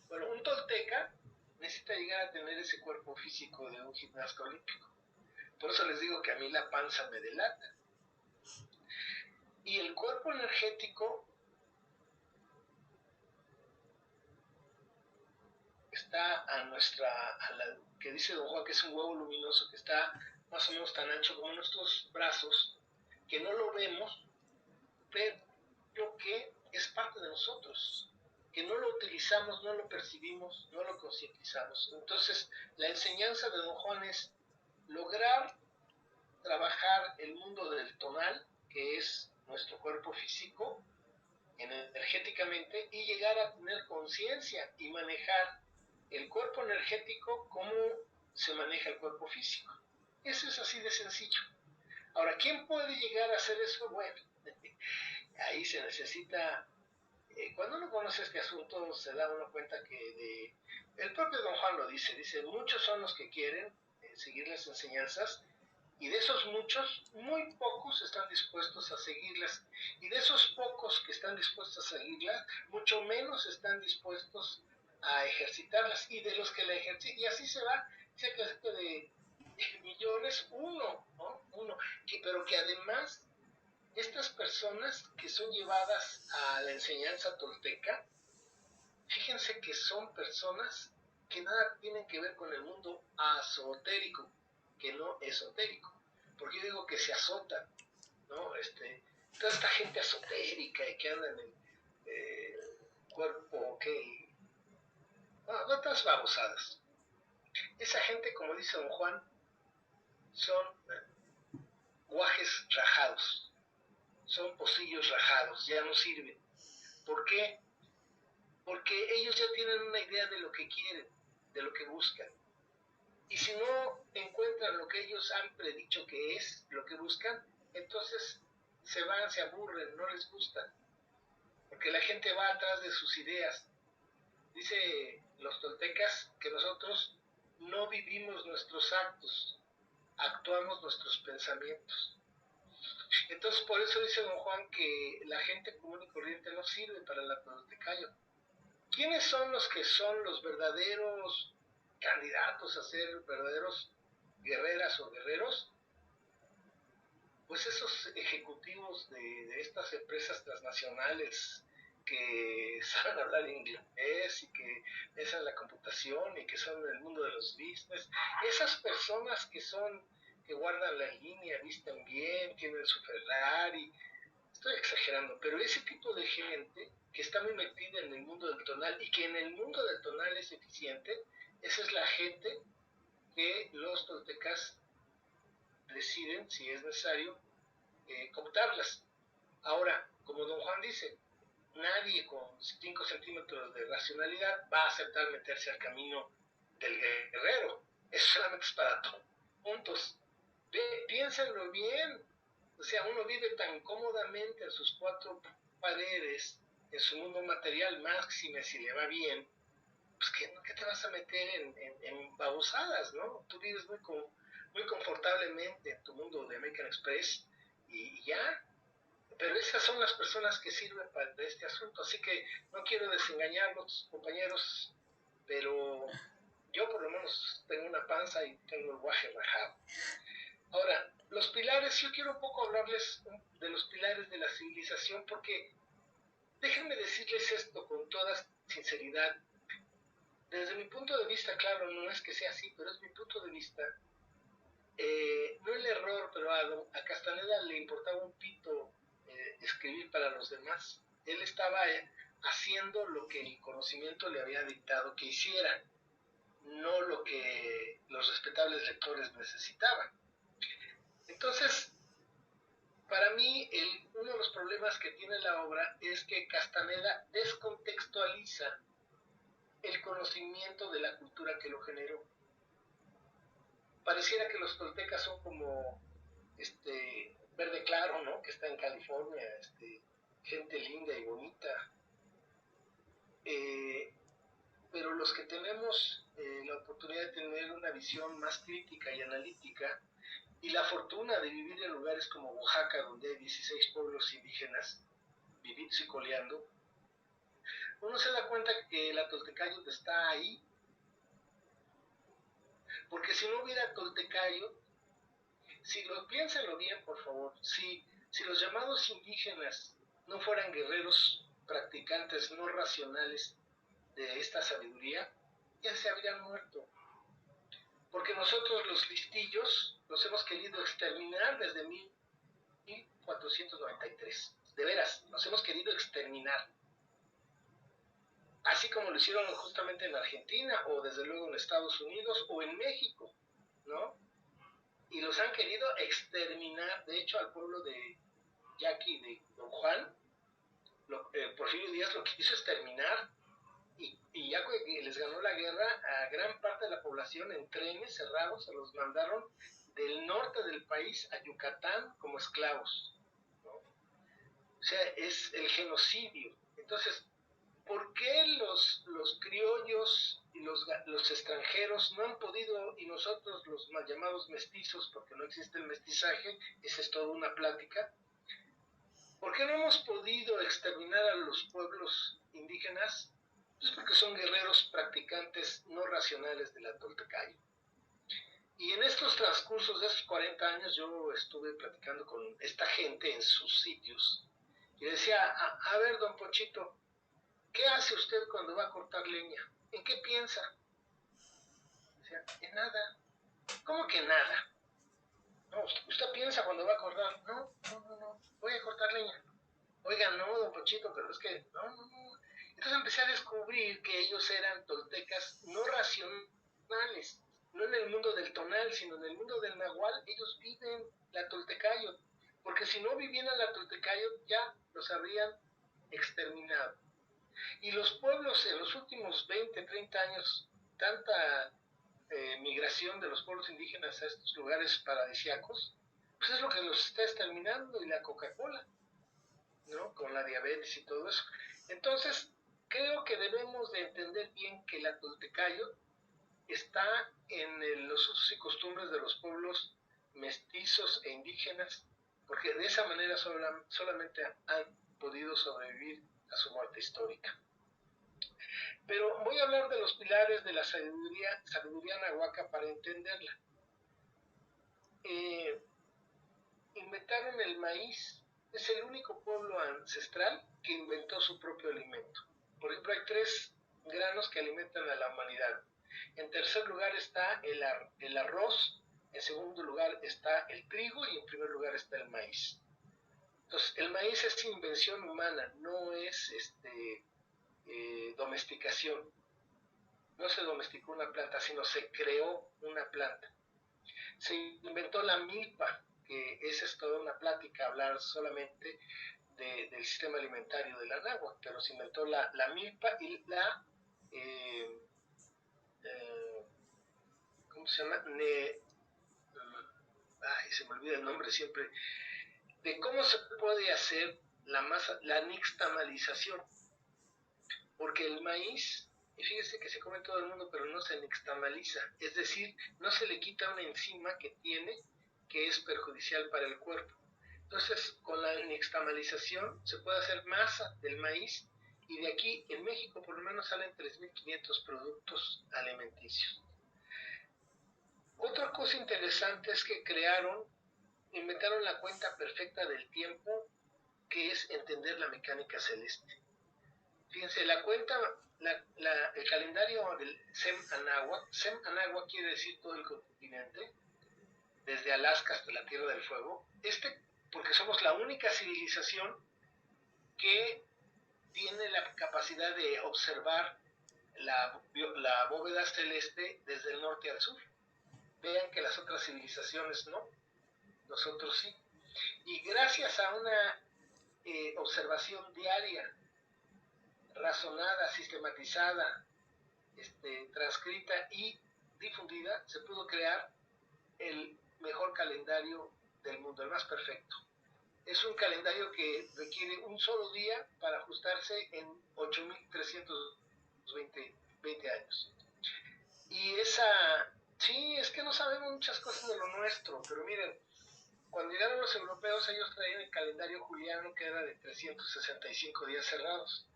Bueno, un tolteca necesita llegar a tener ese cuerpo físico de un gimnasta olímpico. Por eso les digo que a mí la panza me delata. Y el cuerpo energético está que dice Don Juan que es un huevo luminoso que está más o menos tan ancho como nuestros brazos, que no lo vemos, pero que es parte de nosotros, que no lo utilizamos, no lo percibimos, no lo concientizamos. Entonces, la enseñanza de Don Juan es lograr trabajar el mundo del tonal, que es nuestro cuerpo físico, energéticamente, y llegar a tener conciencia y manejar el cuerpo energético como se maneja el cuerpo físico. Eso es así de sencillo. Ahora, ¿quién puede llegar a hacer eso? Bueno, ahí se necesita, cuando uno conoce este asunto, se da uno cuenta que el propio Don Juan lo dice, muchos son los que quieren seguir las enseñanzas, y de esos muchos, muy pocos están dispuestos a seguirlas. Y de esos pocos que están dispuestos a seguirlas, mucho menos están dispuestos a ejercitarlas. Y de los que la ejercitan, y así se va, cerca de millones, uno, ¿no? Uno. Pero que además, estas personas que son llevadas a la enseñanza tolteca, fíjense que son personas que nada tienen que ver con el mundo esotérico, que no esotérico. Porque yo digo que se azotan, ¿no? Toda esta gente esotérica y que anda en el cuerpo, que otras babosadas. Esa gente, como dice Don Juan, son guajes rajados, son pocillos rajados, ya no sirven. ¿Por qué? Porque ellos ya tienen una idea de lo que quieren, de lo que buscan. Y si no encuentran lo que ellos han predicho que es lo que buscan, entonces se van, se aburren, no les gusta. Porque la gente va atrás de sus ideas. Dice los toltecas que nosotros no vivimos nuestros actos, actuamos nuestros pensamientos. Entonces por eso dice Don Juan que la gente común y corriente no sirve para el toltecayo. ¿Quiénes son los verdaderos candidatos a ser verdaderos guerreras o guerreros? Pues esos ejecutivos de estas empresas transnacionales que saben hablar inglés y que piensan la computación y que son del mundo de los business, esas personas que guardan la línea, visten bien, tienen su Ferrari, estoy exagerando, pero ese tipo de gente que está muy metida en el mundo del tonal y que en el mundo del tonal es eficiente, esa es la gente que los toltecas deciden, si es necesario, cooptarlas. Ahora, como Don Juan dice, nadie con 5 centímetros de racionalidad va a aceptar meterse al camino del guerrero. Eso solamente es para tontos. Piénsenlo bien. O sea, uno vive tan cómodamente en sus cuatro paredes, en su mundo material máxime, si le va bien, pues ¿qué te vas a meter en babosadas, no? Tú vives muy confortablemente en tu mundo de American Express y ya. Pero esas son las personas que sirven para este asunto. Así que no quiero desengañarlos, compañeros, pero yo por lo menos tengo una panza y tengo el guaje rajado. Ahora, los pilares, yo quiero un poco hablarles de los pilares de la civilización, porque déjenme decirles esto con toda sinceridad. Desde mi punto de vista, claro, no es que sea así, pero es mi punto de vista. No el error, pero a Castaneda le importaba un pito escribir para los demás. Él estaba haciendo lo que el conocimiento le había dictado que hiciera, no lo que los respetables lectores necesitaban. Entonces, para mí, uno de los problemas que tiene la obra es que Castaneda descontextualiza el conocimiento de la cultura que lo generó. Pareciera que los toltecas son como Verde Claro, ¿no? Que está en California, gente linda y bonita. Pero los que tenemos la oportunidad de tener una visión más crítica y analítica, y la fortuna de vivir en lugares como Oaxaca, donde hay 16 pueblos indígenas, vivitos y coleando, uno se da cuenta que la Toltecayot está ahí, porque si no hubiera Toltecayot, piénsenlo bien, por favor, si los llamados indígenas no fueran guerreros practicantes no racionales de esta sabiduría, ya se habrían muerto. Porque nosotros los listillos los hemos querido exterminar desde 1493. De veras, los hemos querido exterminar. Así como lo hicieron justamente en Argentina, o desde luego en Estados Unidos, o en México, ¿no? Y los han querido exterminar. De hecho, al pueblo de Yaqui, de Don Juan, Porfirio Díaz lo quiso exterminar, y ya que les ganó la guerra, a gran parte de la población en trenes cerrados se los mandaron del norte del país a Yucatán como esclavos, ¿no? O sea, es el genocidio. Entonces, ¿por qué los criollos y los extranjeros no han podido, y nosotros los mal llamados mestizos, porque no existe el mestizaje, esa es toda una plática, ¿por qué no hemos podido exterminar a los pueblos indígenas? Pues porque son guerreros practicantes no racionales de la Toltecayo. Y en estos transcursos de estos 40 años yo estuve platicando con esta gente en sus sitios y decía, a ver, don Pochito, ¿qué hace usted cuando va a cortar leña? ¿En qué piensa? Decía, en nada. ¿Cómo que nada? No, ¿usted piensa cuando va a cortar? No, voy a cortar leña. Oiga, no, don Pochito, pero es que, no. Entonces empecé a descubrir que ellos eran toltecas no racionales, no en el mundo del tonal, sino en el mundo del nahual. Ellos viven la Toltecayot, porque si no vivieran la Toltecayot ya los habrían exterminado. Y los pueblos en los últimos 20, 30 años, tanta migración de los pueblos indígenas a estos lugares paradisíacos, pues es lo que los está exterminando, y la Coca-Cola, ¿no? Con la diabetes y todo eso. Entonces, creo que debemos de entender bien que la Toltecayot está en los usos y costumbres de los pueblos mestizos e indígenas, porque de esa manera solamente han podido sobrevivir a su muerte histórica. Pero voy a hablar de los pilares de la sabiduría nahuaca para entenderla. Inventaron el maíz. Es el único pueblo ancestral que inventó su propio alimento. Por ejemplo, hay 3 granos que alimentan a la humanidad. En tercer lugar está el arroz, en segundo lugar está el trigo, y en primer lugar está el maíz. Entonces, el maíz es invención humana, no es domesticación. No se domesticó una planta, sino se creó una planta. Se inventó la milpa, que esa es toda una plática, hablar solamente del sistema alimentario de la náhuatl, pero se inventó la milpa y ¿cómo se llama? Se me olvida el nombre siempre, de cómo se puede hacer la nixtamalización, porque el maíz, y fíjese que se come todo el mundo, pero no se nixtamaliza, es decir, no se le quita una enzima que tiene, que es perjudicial para el cuerpo. Entonces, con la nixtamalización se puede hacer masa del maíz, y de aquí, en México, por lo menos salen 3.500 productos alimenticios. Otra cosa interesante es que inventaron la cuenta perfecta del tiempo, que es entender la mecánica celeste. Fíjense, el calendario del Sem Anáhuac quiere decir todo el continente, desde Alaska hasta la Tierra del Fuego, porque somos la única civilización que tiene la capacidad de observar la bóveda celeste desde el norte al sur. Vean que las otras civilizaciones no, nosotros sí. Y gracias a una observación diaria, razonada, sistematizada, transcrita y difundida, se pudo crear el mejor calendario del mundo, el más perfecto. Es un calendario que requiere un solo día para ajustarse en 8.320 años. Y sí, es que no sabemos muchas cosas de lo nuestro, pero miren, cuando llegaron los europeos, ellos traían el calendario juliano, que era de 365 días cerrados.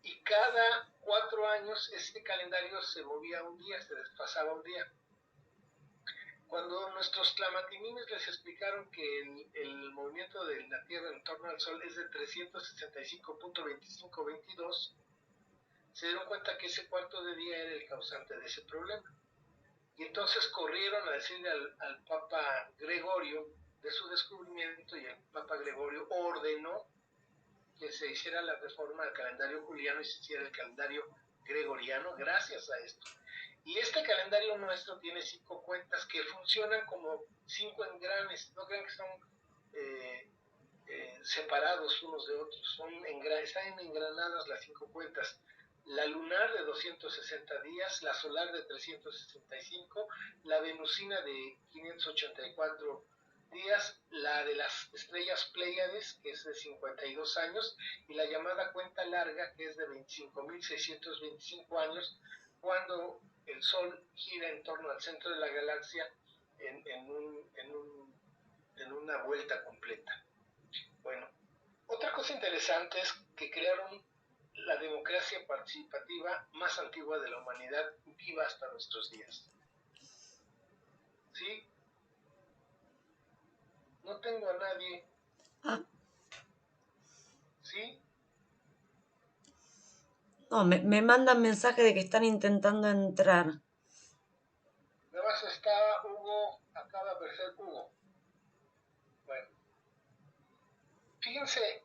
Y cada 4 años este calendario se movía un día, se desfasaba un día. Cuando nuestros tlamatinimes les explicaron que el movimiento de la Tierra en torno al Sol es de 365.2522, se dieron cuenta que ese cuarto de día era el causante de ese problema. Y entonces corrieron a decirle al Papa Gregorio de su descubrimiento, y el Papa Gregorio ordenó que se hiciera la reforma del calendario juliano y se hiciera el calendario gregoriano gracias a esto. Y este calendario nuestro tiene 5 cuentas que funcionan como 5 engranes, no crean que son separados unos de otros, están engranadas las 5 cuentas. La lunar de 260 días, la solar de 365, la venusina de 584 días, la de las estrellas Pléyades, que es de 52 años, y la llamada cuenta larga, que es de 25.625 años, cuando el Sol gira en torno al centro de la galaxia en una vuelta completa. Bueno, otra cosa interesante es que crearon la democracia participativa más antigua de la humanidad, viva hasta nuestros días. ¿Sí? No tengo a nadie. ¿Sí? No, me mandan mensaje de que están intentando entrar. Nada más está Hugo, acaba de aparecer Hugo. Bueno. Fíjense,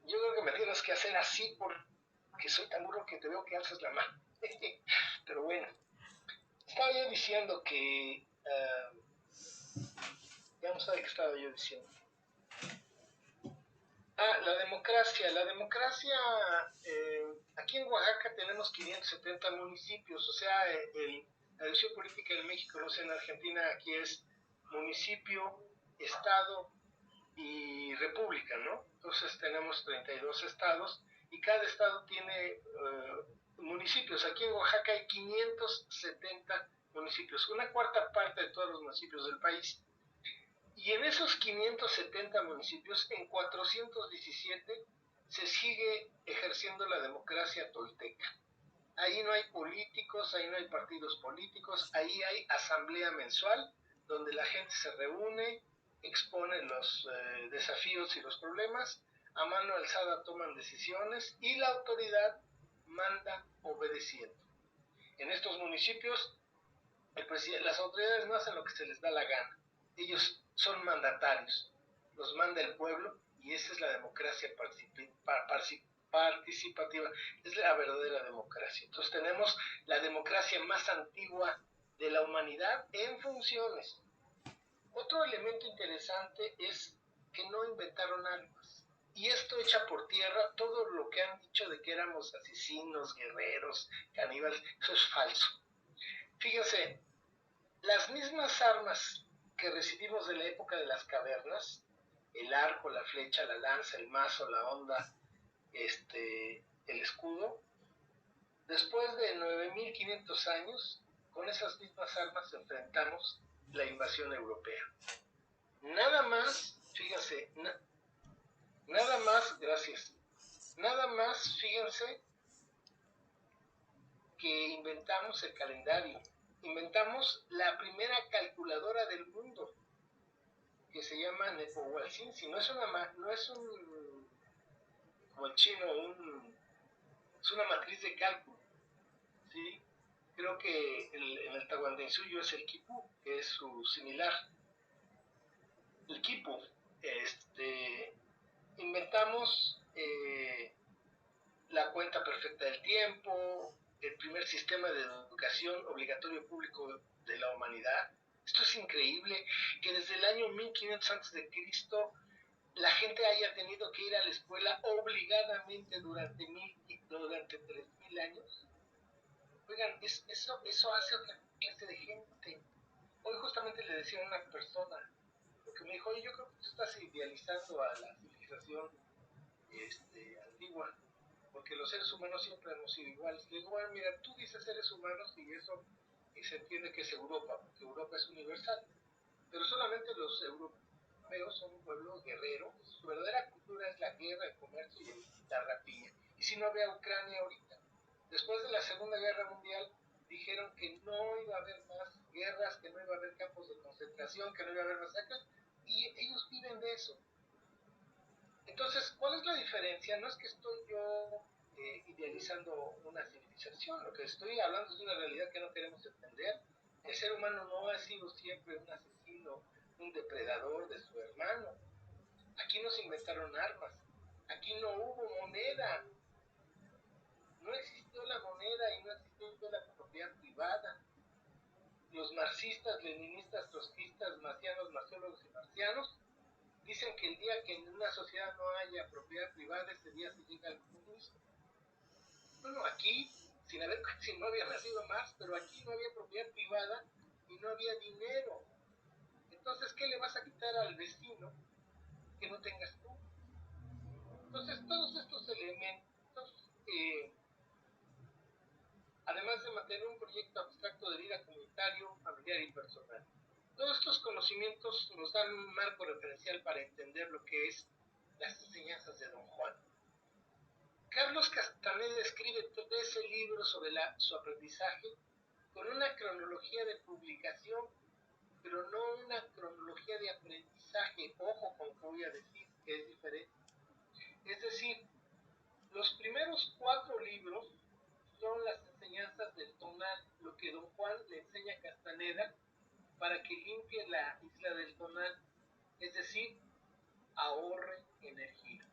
yo creo que me tienes que hacer así porque soy tan duro que te veo que alzas la mano. Pero bueno, estaba yo diciendo que... vamos a ver qué estaba yo diciendo. La democracia. La democracia, aquí en Oaxaca tenemos 570 municipios, o sea, la división política en México, no sé, en Argentina, aquí es municipio, estado y república, ¿no? Entonces tenemos 32 estados y cada estado tiene municipios. Aquí en Oaxaca hay 570 municipios, una cuarta parte de todos los municipios del país. Y en esos 570 municipios, en 417 se sigue ejerciendo la democracia tolteca. Ahí no hay políticos, ahí no hay partidos políticos, ahí hay asamblea mensual donde la gente se reúne, expone los desafíos y los problemas, a mano alzada toman decisiones y la autoridad manda obedeciendo. En estos municipios, las autoridades no hacen lo que se les da la gana. Ellos son mandatarios, los manda el pueblo y esa es la democracia participativa, es la verdadera democracia. Entonces tenemos la democracia más antigua de la humanidad en funciones. Otro elemento interesante es que no inventaron armas. Y esto echa por tierra todo lo que han dicho de que éramos asesinos, guerreros, caníbales. Eso es falso. Fíjense, las mismas armas que recibimos de la época de las cavernas, el arco, la flecha, la lanza, el mazo, la honda, el escudo, después de 9.500 años, con esas mismas armas enfrentamos la invasión europea. Nada más, fíjense, nada más, gracias, nada más, fíjense, que inventamos el calendario, inventamos la primera calculadora del mundo, que se llama Nepohualcinci. No es un, como el chino, es una matriz de cálculo, ¿sí? Creo que en el Tahuantinsuyo es el quipu, que es su similar. El quipu, inventamos la cuenta perfecta del tiempo, el primer sistema de educación obligatorio público de la humanidad. Esto es increíble, que desde el año 1500 a.C. la gente haya tenido que ir a la escuela obligadamente durante durante 3000 años. Oigan, eso hace otra clase de gente. Hoy justamente le decía a una persona, porque me dijo, oye, yo creo que tú estás idealizando a la civilización antigua, porque los seres humanos siempre hemos sido iguales. Le digo, bueno, mira, tú dices seres humanos y eso y se entiende que es Europa, porque Europa es universal, pero solamente los europeos son un pueblo guerrero, su verdadera cultura es la guerra, el comercio y la rapiña. Y si no había Ucrania ahorita, después de la Segunda Guerra Mundial, dijeron que no iba a haber más guerras, que no iba a haber campos de concentración, que no iba a haber masacres, y ellos viven de eso. Entonces, ¿cuál es la diferencia? No es que estoy yo idealizando una civilización, lo que estoy hablando es de una realidad que no queremos entender. El ser humano no ha sido siempre un asesino, un depredador de su hermano. Aquí no se inventaron armas, aquí no hubo moneda, no existió la moneda y no existió la propiedad privada. Los marxistas, leninistas, trotskistas, marcianos, marciólogos y marcianos dicen que el día que en una sociedad no haya propiedad privada, ese día se llega al comunismo. Bueno, aquí, si no había nacido Marx, pero aquí no había propiedad privada y no había dinero. Entonces, ¿qué le vas a quitar al vecino que no tengas tú? Entonces, todos estos elementos, además de mantener un proyecto abstracto de vida comunitario, familiar y personal, todos estos conocimientos nos dan un marco referencial para entender lo que es las enseñanzas de Don Juan. Carlos Castaneda escribe 13 libros sobre su aprendizaje con una cronología de publicación, pero no una cronología de aprendizaje. Ojo con lo que voy a decir, que es diferente. Es decir, los primeros 4 libros son las enseñanzas del tonal, lo que Don Juan le enseña a Castaneda para que limpie la isla del tonal, es decir, ahorre energía.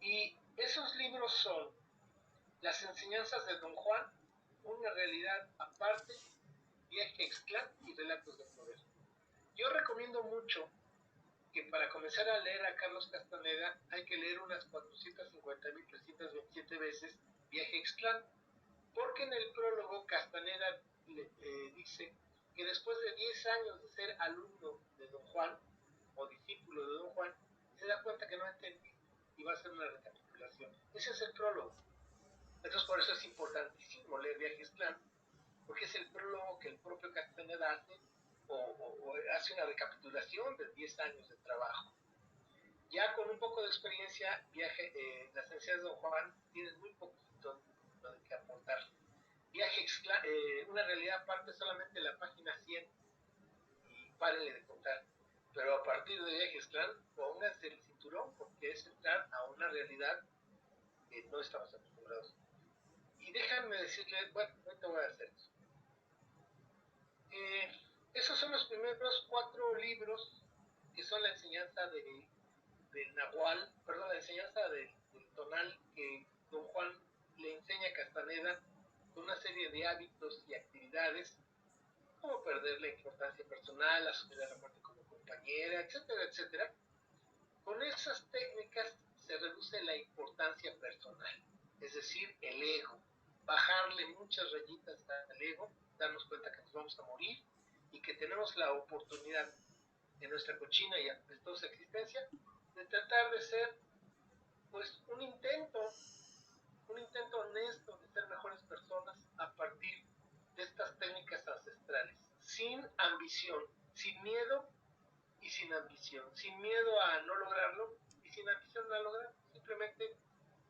Y esos libros son las enseñanzas de Don Juan, una realidad aparte, Viaje a Ixtlán y Relatos de Poder. Yo recomiendo mucho que para comenzar a leer a Carlos Castaneda hay que leer unas 450.327 veces Viaje a Ixtlán, porque en el prólogo Castaneda dice que después de 10 años de ser alumno de Don Juan o discípulo de Don Juan, se da cuenta que no entendí y va a hacer una recapitulación. Ese es el prólogo. Entonces por eso es importantísimo leer Viaje a Ixtlán, porque es el prólogo que el propio Castaneda hace o hace una recapitulación de 10 años de trabajo. Ya con un poco de experiencia, las enseñanzas de Don Juan tienen muy poquito de que aportar. Viaje a Ixtlán, una realidad aparte solamente la página 100 y párenle de contar. Pero a partir de Viaje a Ixtlán, pónganse el cinturón porque es entrar a una realidad que no estamos acostumbrados. Y déjenme decirles, bueno, ahorita voy a hacer eso. Esos son los primeros 4 libros que son la enseñanza del Nahual, perdón, la enseñanza del tonal que Don Juan le enseña a Castaneda con una serie de hábitos y actividades, como perder la importancia personal, asumir a la muerte como compañera, etcétera, etcétera. Con esas técnicas se reduce la importancia personal, es decir, el ego, bajarle muchas rayitas al ego, darnos cuenta que nos vamos a morir y que tenemos la oportunidad en nuestra cochina y apestosa existencia de tratar de ser pues un intento honesto de ser mejores personas a partir de estas técnicas ancestrales, sin ambición, sin miedo y sin ambición, sin miedo a no lograrlo y sin ambición a lograrlo, simplemente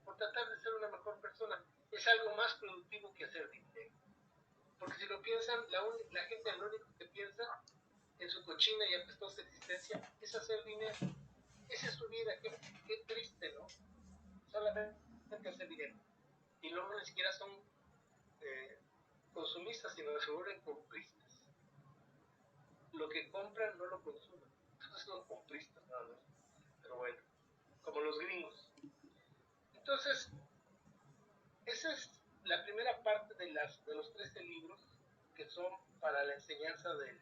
por tratar de ser una mejor persona. Es algo más productivo que hacer dinero. Porque si lo piensan, la gente lo único que piensa en su cochina y apestosa existencia es hacer dinero. Esa es su vida, qué triste, ¿no? Solamente hacer dinero. Y luego ni siquiera son consumistas, sino se vuelven compristas. Lo que compran no lo consumen. Entonces son compristas nada más. Pero bueno, como los gringos. Entonces, esa es la primera parte de los 13 libros que son para la enseñanza del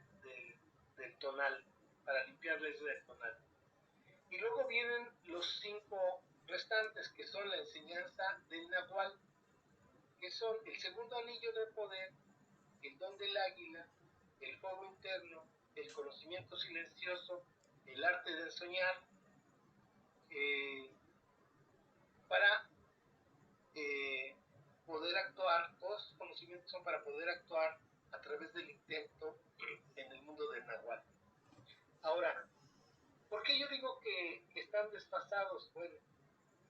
tonal, para limpiarles del tonal. Y luego vienen los 5 restantes, que son la enseñanza del Nahual, que son el segundo anillo de poder, el don del águila, el fuego interno, el conocimiento silencioso, el arte de soñar, para poder actuar. Todos estos conocimientos son para poder actuar a través del intento en el mundo del Nahual. Ahora, ¿por qué yo digo que están desfasados? Bueno,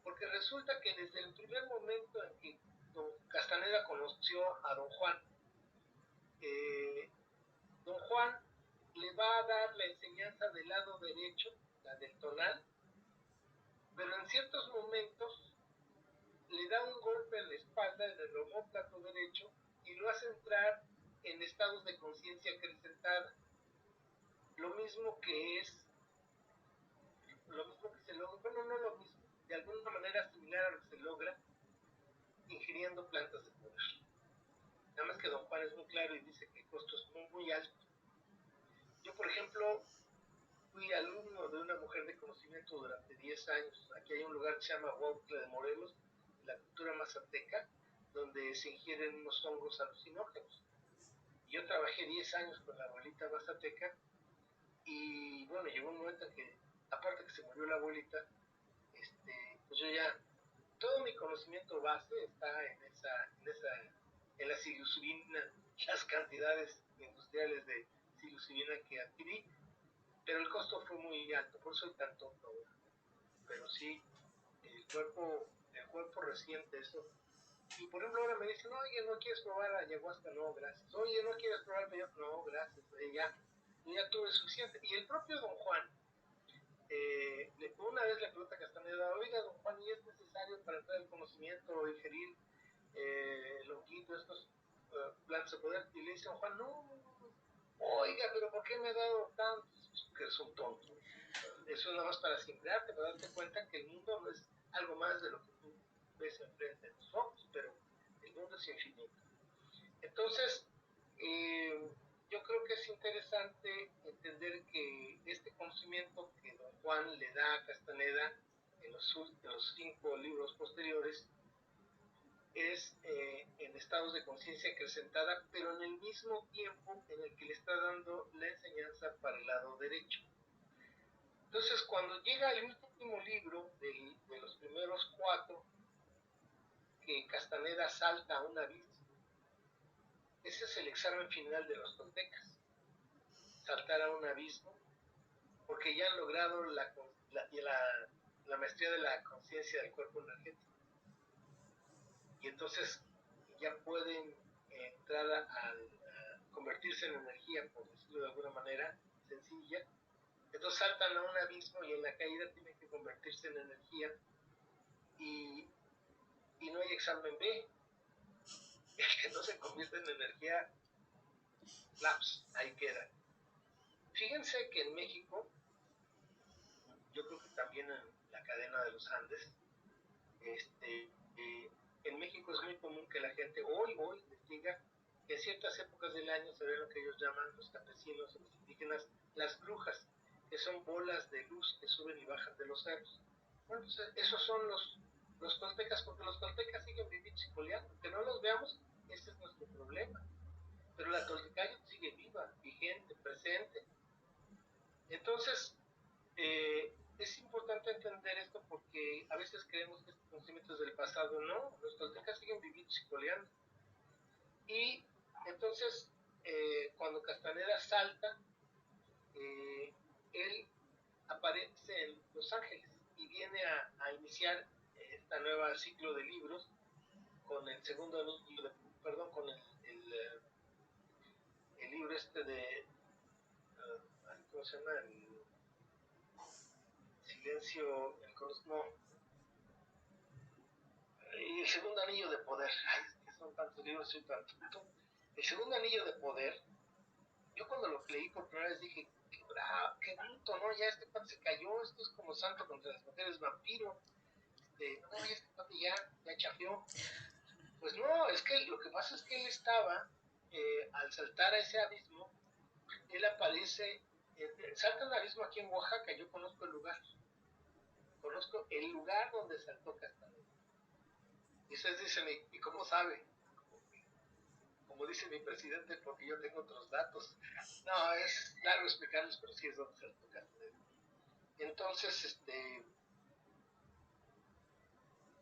porque resulta que desde el primer momento en que don Castaneda conoció a don Juan, don Juan le va a dar la enseñanza del lado derecho, la del tonal, pero en ciertos momentos le da un golpe en la espalda, en el omóplato derecho, y lo hace entrar en estados de conciencia acrecentada. Lo mismo que se logra, bueno, no lo mismo, de alguna manera similar a lo que se logra ingiriendo plantas de poder. Nada más que don Juan es muy claro y dice que el costo es muy, muy alto. Yo, por ejemplo, fui alumno de una mujer de conocimiento durante 10 años. Aquí hay un lugar que se llama Huautla de Morelos, la cultura mazateca, donde se ingieren unos hongos alucinógenos. Yo trabajé 10 años con la abuelita mazateca y bueno, llegó un momento en que, aparte que se murió la abuelita, pues yo ya, todo mi conocimiento base está en la psilocibina, las cantidades industriales de psilocibina que adquirí, pero el costo fue muy alto, por eso soy tan tonto ahora. Pero sí, el cuerpo resiente eso. Y por ejemplo ahora me dicen, oye, ¿no quieres probar ayahuasca? No, gracias. Oye, ¿no quieres probar peyote? No, gracias. Ya tuve suficiente. Y el propio don Juan, una vez le pregunta a Castaneda, oiga, don Juan, ¿y es necesario para entrar el conocimiento o ingerir el honguito, estos plantas de poder? Y le dice don Juan, no, oiga, pero ¿por qué me ha dado tanto? Que es un tonto. Eso es nada más para simularte, para darte cuenta que el mundo no es algo más de lo que tú ves enfrente de tus ojos, pero el mundo es infinito. Entonces, yo creo que es interesante entender que este conocimiento que don Juan le da a Castaneda en los 5 libros posteriores es en estados de conciencia acrecentada, pero en el mismo tiempo en el que le está dando la enseñanza para el lado derecho. Entonces, cuando llega el último libro de los primeros 4, que Castaneda salta a un abismo, ese es el examen final de los toltecas, saltar a un abismo, porque ya han logrado la maestría de la conciencia del cuerpo energético. Y entonces ya pueden entrar a convertirse en energía, por decirlo de alguna manera sencilla. Entonces saltan a un abismo y en la caída tienen que convertirse en energía y no hay examen B. El que no se convierte en energía, laps, ahí queda. Fíjense que en México, yo creo que también en la cadena de los Andes, en México es muy común que la gente hoy les diga que en ciertas épocas del año se ve lo que ellos llaman los campesinos o los indígenas, las brujas, que son bolas de luz que suben y bajan de los cerros. Bueno, pues esos son los toltecas, porque los toltecas siguen viviendo y coleando. Que no los veamos, ese es nuestro problema. Pero la toltecayo sigue viva, vigente, presente. Entonces, es importante entender esto porque a veces creemos que este conocimiento es del pasado. No, los toltecas siguen viviendo y coleando. Y entonces, cuando Castaneda salta, él aparece en Los Ángeles y viene a iniciar esta nueva ciclo de libros con el segundo anillo, con el libro de, ¿cómo se llama? El silencio, no, el segundo anillo de poder. Ay, es que son tantos libros, soy tan tonto. El segundo anillo de poder, yo cuando lo leí por primera vez dije, qué bravo, qué bruto, ¿no? Ya este cuate se cayó, esto es como Santo contra las mujeres vampiro. No, ya este cuate ya chafeó. Pues no, es que lo que pasa es que él estaba, al saltar a ese abismo, él aparece, salta un abismo aquí en Oaxaca, yo conozco el lugar, conozco el lugar donde saltó Castaneda. Y ustedes dicen, ¿y cómo sabe? Como dice mi presidente, porque yo tengo otros datos. No, es largo explicarles, pero sí es donde saltó Castaneda. Entonces,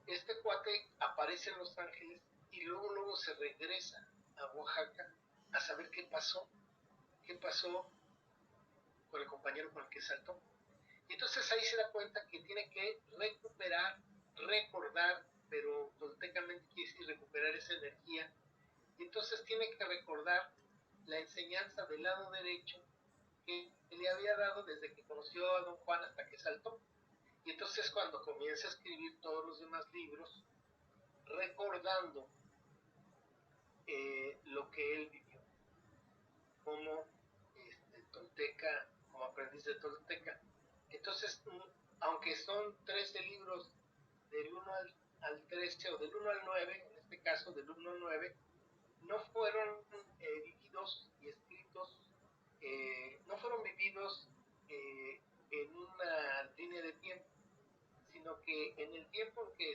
este cuate aparece en Los Ángeles y luego se regresa a Oaxaca a saber qué pasó con el compañero con el que saltó. Y entonces ahí se da cuenta que tiene que recuperar, recordar, pero toltecamente quiere decir recuperar esa energía. Y entonces tiene que recordar la enseñanza del lado derecho que le había dado desde que conoció a don Juan hasta que saltó. Y entonces cuando comienza a escribir todos los demás libros, recordando lo que él vivió como tolteca, como aprendiz de tolteca. Entonces, aunque son 13 libros del 1 al 13 o del 1 al 9, en este caso del 1 al 9, no fueron vividos y escritos, no fueron vividos en una línea de tiempo, sino que en el tiempo en que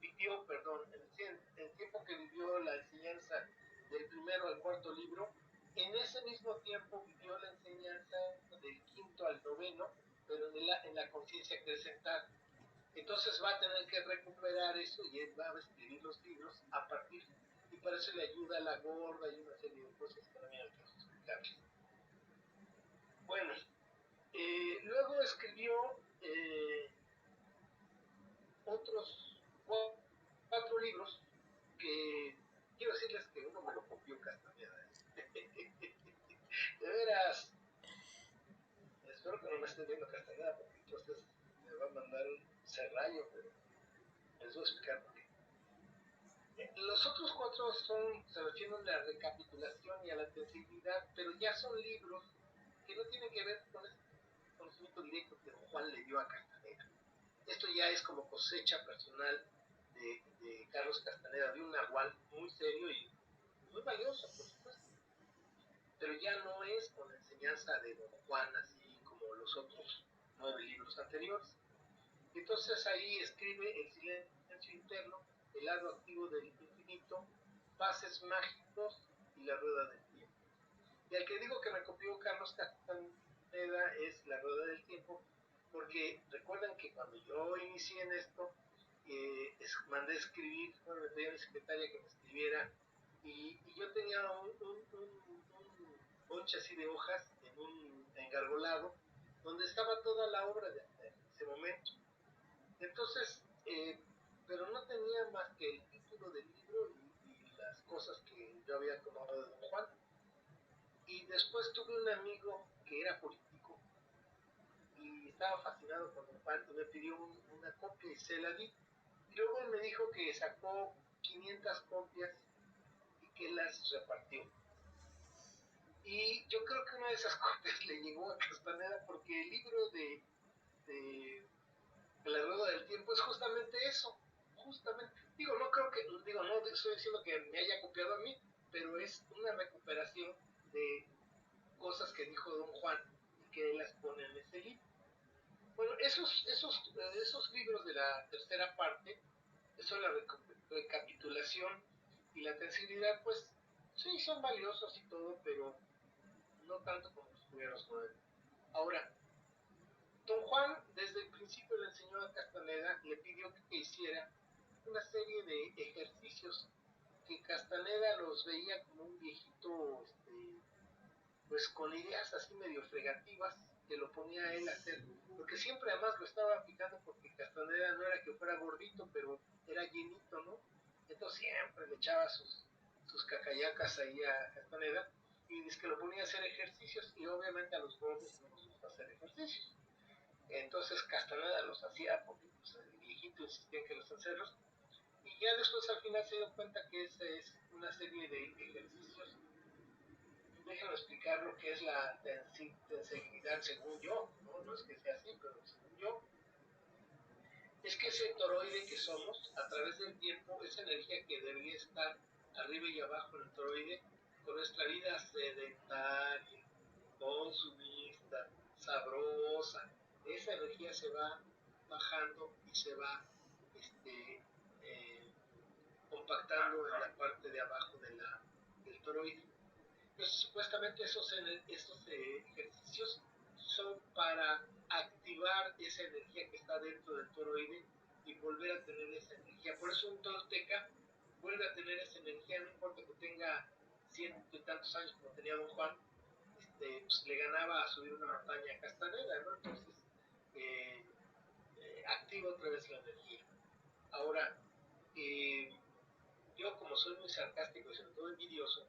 en el tiempo que vivió la enseñanza del primero al cuarto libro, en ese mismo tiempo vivió la enseñanza del quinto al noveno, pero en la conciencia crescental. Entonces va a tener que recuperar eso y él va a escribir los libros a partir, y para eso le ayuda a la gorda y una serie de cosas que no me alcanzo a explicarles. Bueno, luego escribió otros 4 libros que quiero decirles que uno me lo copió Castañeda. De veras, espero que no me esté viendo Castañeda porque entonces me va a mandar un serrallo, pero les voy a explicar por qué. Los otros 4 se refieren a la recapitulación y a la sensibilidad, pero ya son libros que no tienen que ver con ese conocimiento directo que don Juan le dio a Castaneda. Esto ya es como cosecha personal de Carlos Castaneda, de un nahual muy serio y muy valioso, por supuesto. Pero ya no es con la enseñanza de don Juan, así como los otros 9 libros anteriores. Entonces ahí escribe El silencio interno, El lado activo del infinito, Pases mágicos y La rueda del tiempo. Y al que digo que me copió Carlos Castaneda es La rueda del tiempo, porque recuerden que cuando yo inicié en esto, mandé a escribir, bueno, le pedí a mi secretaria que me escribiera, y yo tenía un bonche así de hojas en un engargolado, donde estaba toda la obra de ese momento. Entonces, pero no tenía más que el título del libro y las cosas que yo había tomado de don Juan. Y después tuve un amigo que era político y estaba fascinado con don Juan y me pidió una copia y se la di. Y luego él me dijo que sacó 500 copias y que las repartió. Y yo creo que una de esas copias le llegó a Castaneda porque el libro de La rueda del tiempo es justamente eso. Justamente, no estoy diciendo que me haya copiado a mí, pero es una recuperación de cosas que dijo don Juan y que él las pone en ese libro. Bueno, esos libros de la tercera parte, eso la recapitulación y la sensibilidad, pues sí, son valiosos y todo, pero no tanto como los primeros 9. Ahora, don Juan desde el principio le enseñó a Castaneda, le pidió que hiciera una serie de ejercicios que Castaneda los veía como un viejito, pues con ideas así medio fregativas, que lo ponía a él a hacer, porque siempre además lo estaba picando porque Castaneda no era que fuera gordito, pero era llenito, ¿no? Entonces siempre le echaba sus cacayacas ahí a Castaneda y dice que lo ponía a hacer ejercicios y obviamente a los gordos no nos gusta hacer ejercicios. Entonces Castaneda los hacía porque pues, el viejito insistía en que los hacerlos y ya después al final se dio cuenta que esa es una serie de ejercicios. Déjenme explicar lo que es la tensibilidad según yo, no es que sea así, pero según yo, es que ese toroide que somos, a través del tiempo, esa energía que debería estar arriba y abajo en el toroide, con nuestra vida sedentaria, consumista, sabrosa, esa energía se va bajando y se va este, eh, compactando en la parte de abajo del toroide. Entonces, supuestamente esos ejercicios son para activar esa energía que está dentro del toroide y volver a tener esa energía. Por eso un tolteca vuelve a tener esa energía, no importa que tenga ciento y tantos años como tenía don Juan, pues le ganaba a subir una montaña a Castaneda, ¿no? Entonces, activa otra vez la energía. Ahora, yo como soy muy sarcástico y sobre todo envidioso,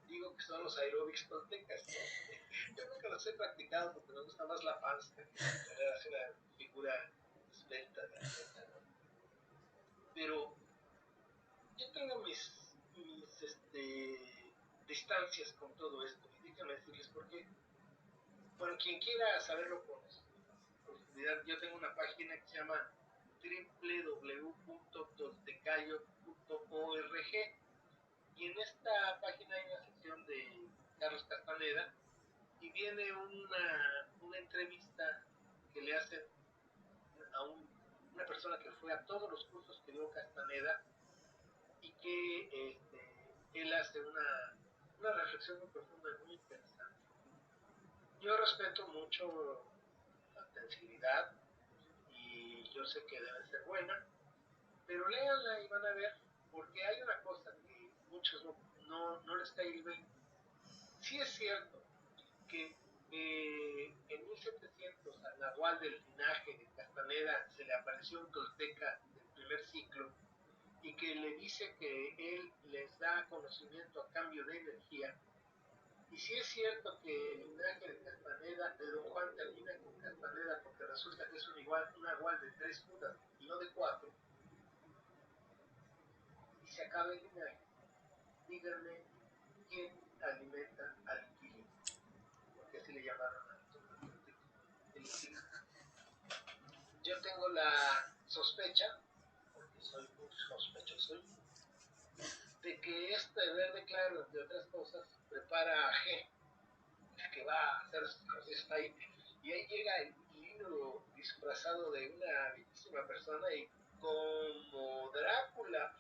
digo que son los aeróbics toltecas, ¿no? Yo nunca los he practicado porque me gusta más la panza que tener así una figura esbelta de atleta, ¿no? Pero yo tengo distancias con todo esto y déjame decirles por qué. Bueno, quien quiera saberlo con profundidad, yo tengo una página que se llama www.toltecayo.org y en esta página hay una sección de Carlos Castaneda y viene una entrevista que le hacen a una persona que fue a todos los cursos que dio Castaneda y que él hace una reflexión muy profunda y muy interesante. Yo respeto mucho la sensibilidad y yo sé que debe ser buena, pero léanla y van a ver, porque hay una cosa que muchos no les cae el 20. Sí es cierto que en 1700 al Nahual del linaje de Castaneda se le apareció un tolteca del primer ciclo y que le dice que él les da conocimiento a cambio de energía. Y sí es cierto que el linaje de Castaneda, de don Juan, termina con Castaneda porque resulta que es un nahual de 3 curas y no de 4, y se acaba el linaje. Díganme quién alimenta al inquilino, porque así le llamaron al el inquilino. Yo tengo la sospecha, porque soy muy sospechoso, de que este verde claro, entre otras cosas, prepara a G, que va a hacer sus cosas ahí, y ahí llega el inquilino disfrazado de una bellísima persona y como Drácula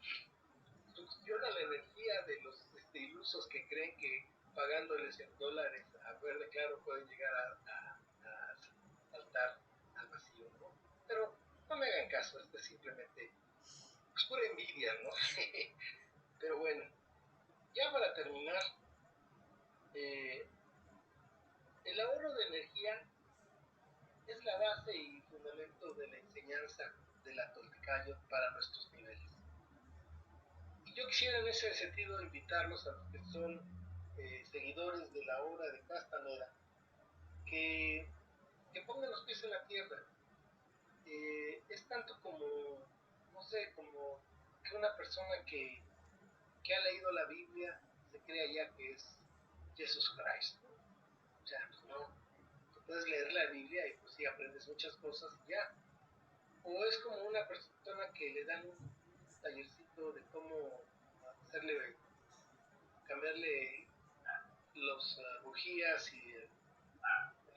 succiona la energía de los ilusos que creen que pagándoles en dólares a verde claro pueden llegar a saltar al vacío, ¿no? Pero no me hagan caso, esto es simplemente pues, pura envidia, ¿no? Pero bueno, ya para terminar, el ahorro de energía es la base y fundamento de la enseñanza de la Toltecayo para nuestros niveles. Y yo quisiera en ese sentido invitarlos a los que son seguidores de la obra de Castaneda que pongan los pies en la tierra. Es tanto como, no sé, como que una persona que ha leído la Biblia se crea ya que es Jesús Christ, ¿no? O sea, pues no, tú puedes leer la Biblia y pues sí aprendes muchas cosas y ya. O es como una persona que le dan un tallercito de cómo hacerle, cambiarle los bujías y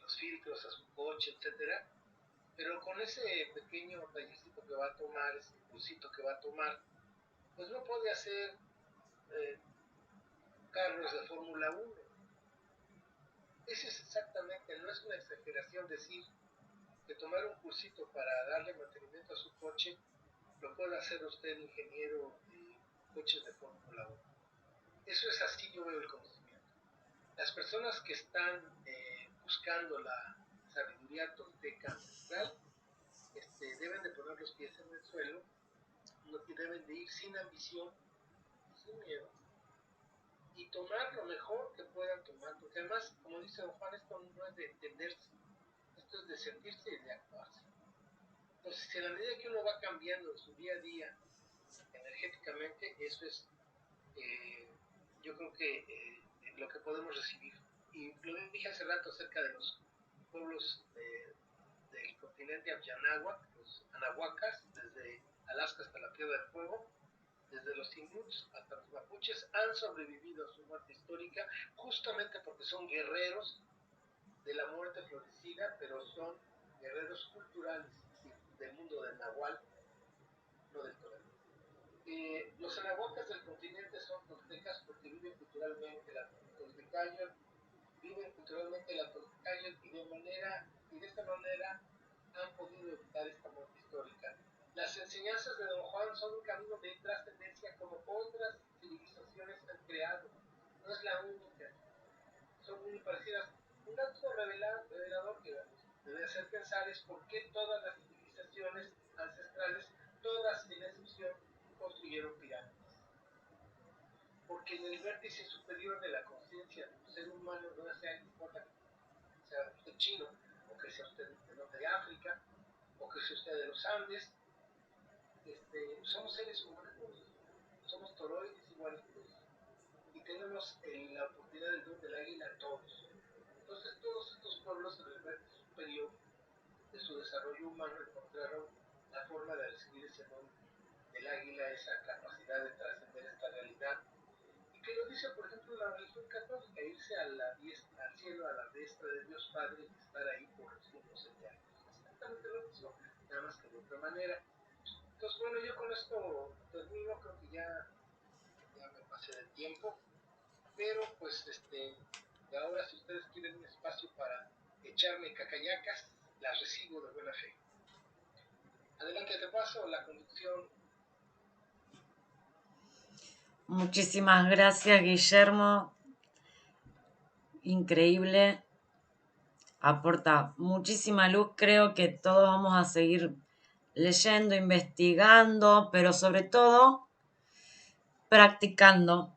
los filtros a su coche, etcétera, pero con ese pequeño tallercito que va a tomar, ese cursito que va a tomar, pues no puede hacer eh, carros de Fórmula 1. Eso es exactamente, no es una exageración decir que tomar un cursito para darle mantenimiento a su coche lo puede hacer usted ingeniero de coches de Fórmula 1. Eso es así, yo veo el conocimiento. Las personas que están buscando la sabiduría tolteca ancestral deben de poner los pies en el suelo y deben de ir sin ambición, sin miedo, y tomar lo mejor que puedan tomar, porque además, como dice don Juan, esto no es de entenderse, esto es de sentirse y de actuarse. Entonces, en la medida que uno va cambiando en su día a día energéticamente, eso es, yo creo que lo que podemos recibir. Y lo dije hace rato acerca de los pueblos del continente Abyanahuac, los anahuacas, desde Alaska hasta la Tierra del Fuego, desde los inuits hasta los mapuches, han sobrevivido a su muerte histórica justamente porque son guerreros de la muerte florecida, pero son guerreros culturales, es decir, del mundo del Nahual, no del Torah. Los anahuacas del continente son toltecas porque viven culturalmente la toltecayo, y de esta manera han podido evitar esta muerte histórica. Las enseñanzas de Don Juan son un camino de trascendencia como otras civilizaciones han creado. No es la única, son muy parecidas. Un dato revelador que debe hacer pensar es por qué todas las civilizaciones ancestrales, todas sin excepción, construyeron pirámides. Porque en el vértice superior de la conciencia del ser humano no sea importa que sea usted chino, o que sea usted del norte de África, o que sea usted de los Andes, somos seres humanos, somos toroides igualitos, y tenemos la oportunidad del don del águila todos. Entonces todos estos pueblos en el vértice superior de su desarrollo humano encontraron la forma de recibir ese don del águila, esa capacidad de trascender esta realidad, y que lo dice por ejemplo la religión católica, irse al cielo a la diestra de Dios Padre y estar ahí por los tiempos eternos. Exactamente lo mismo, nada más que de otra manera. Entonces bueno, yo con esto termino, creo que ya me pasé de tiempo, pero pues ahora si ustedes quieren un espacio para echarme cacayacas, las recibo de buena fe. Adelante, te paso la conducción. Muchísimas gracias, Guillermo. Increíble. Aporta muchísima luz. Creo que todos vamos a seguir leyendo, investigando, pero sobre todo practicando,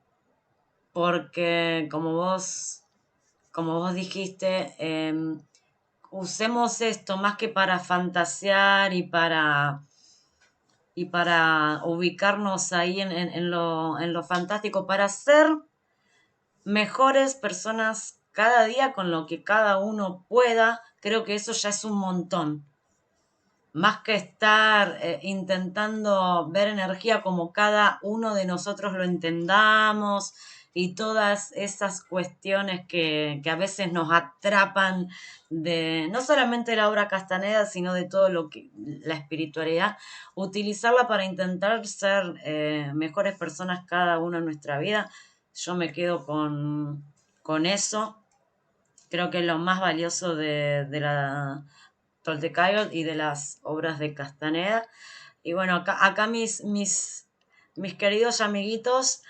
porque como vos dijiste, usemos esto más que para fantasear y para ubicarnos ahí en lo fantástico, para ser mejores personas cada día con lo que cada uno pueda. Creo que eso ya es un montón. Más que estar intentando ver energía como cada uno de nosotros lo entendamos y todas esas cuestiones que a veces nos atrapan de no solamente la obra Castaneda, sino de todo lo que la espiritualidad, utilizarla para intentar ser mejores personas cada uno en nuestra vida. Yo me quedo con eso. Creo que es lo más valioso de la Toltecayo y de las obras de Castaneda. Y bueno, acá mis queridos amiguitos,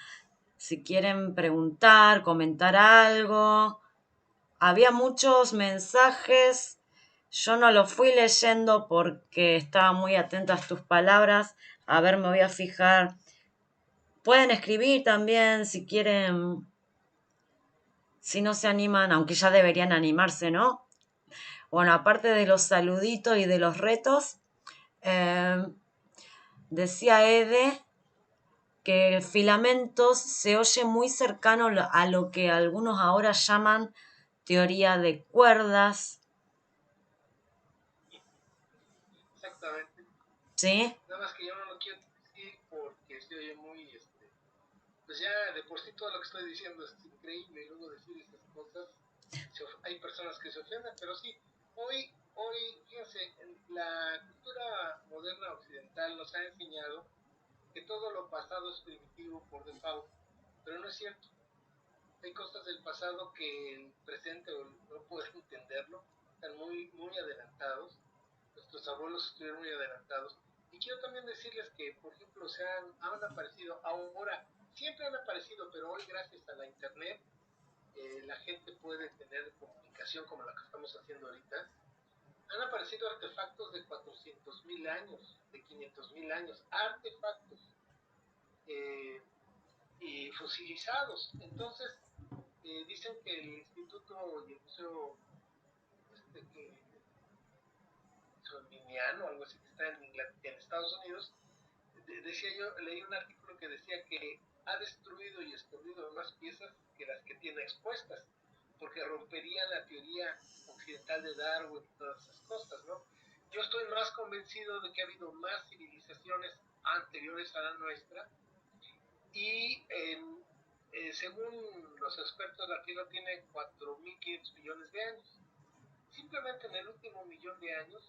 si quieren preguntar, comentar algo. Había muchos mensajes, yo no los fui leyendo porque estaba muy atenta a tus palabras. A ver, me voy a fijar. Pueden escribir también si quieren, si no se animan, aunque ya deberían animarse, ¿no? Bueno, aparte de los saluditos y de los retos, decía Ede que filamentos se oye muy cercano a lo que algunos ahora llaman teoría de cuerdas. Exactamente. ¿Sí? Nada más que yo no lo quiero decir porque se oye muy, pues ya de por sí todo lo que estoy diciendo es increíble, y luego decir estas cosas, hay personas que se ofenden, pero sí, hoy, fíjense, la cultura moderna occidental nos ha enseñado que todo lo pasado es primitivo por default, pero no es cierto. Hay cosas del pasado que el presente no pueden entenderlo, están muy, muy adelantados. Nuestros abuelos estuvieron muy adelantados. Y quiero también decirles que, por ejemplo, han aparecido ahora, siempre han aparecido, pero hoy gracias a la internet, la gente puede tener comunicación como la que estamos haciendo ahorita. Han aparecido artefactos de 400,000 años, de 500,000 años, artefactos y fosilizados. Entonces, dicen que el Instituto y el Museo Smithsoniano, algo así, que está en Estados Unidos, decía yo, leí un artículo que decía que ha destruido y escondido más piezas que las que tiene expuestas, porque rompería la teoría occidental de Darwin y todas esas cosas, ¿no? Yo estoy más convencido de que ha habido más civilizaciones anteriores a la nuestra y según los expertos la Tierra tiene 4.500 millones de años. simplemente en el último millón de años,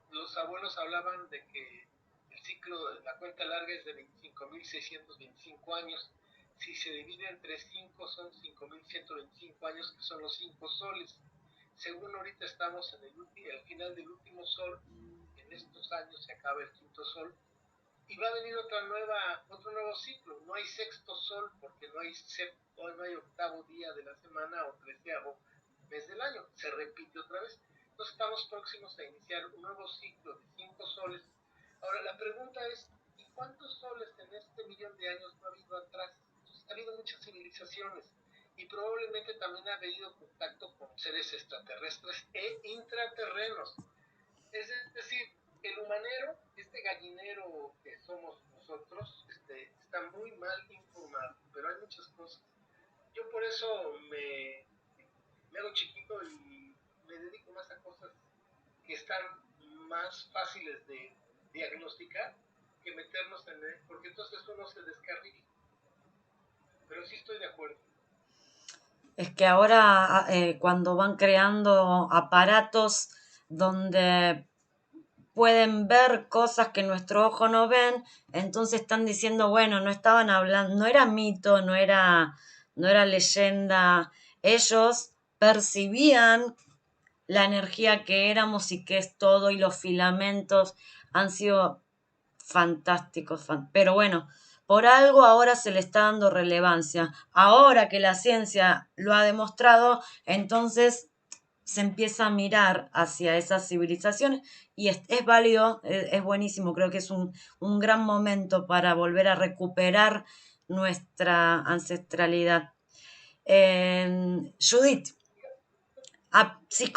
los abuelos hablaban de que el ciclo de la cuenta larga es de 25.625 años. Si se divide entre 5 son 5.125 años, que son los 5 soles. Según ahorita estamos en el final del último sol, en estos años se acaba el quinto sol, y va a venir otro nuevo ciclo. No hay sexto sol porque no hay octavo día de la semana o 13º mes del año. Se repite otra vez. Entonces estamos próximos a iniciar un nuevo ciclo de 5 soles. Ahora la pregunta es, ¿y cuántos soles en este millón de años no ha habido atrás? Entonces, ha habido muchas civilizaciones y probablemente también ha habido contacto con seres extraterrestres e intraterrenos. Es decir, el humanero, este gallinero que somos nosotros, está muy mal informado, pero hay muchas cosas. Yo por eso me hago chiquito y me dedico más a cosas que están más fáciles de diagnosticar que meternos en él, porque entonces uno se descarrila. Pero sí estoy de acuerdo. Es que ahora cuando van creando aparatos donde pueden ver cosas que nuestro ojo no ven, entonces están diciendo, bueno, no estaban hablando, no era mito, no era leyenda, ellos percibían la energía que éramos y que es todo y los filamentos han sido fantásticos, pero bueno, por algo ahora se le está dando relevancia. Ahora que la ciencia lo ha demostrado, entonces se empieza a mirar hacia esas civilizaciones y es válido, es buenísimo, creo que es un gran momento para volver a recuperar nuestra ancestralidad. Judith, sí,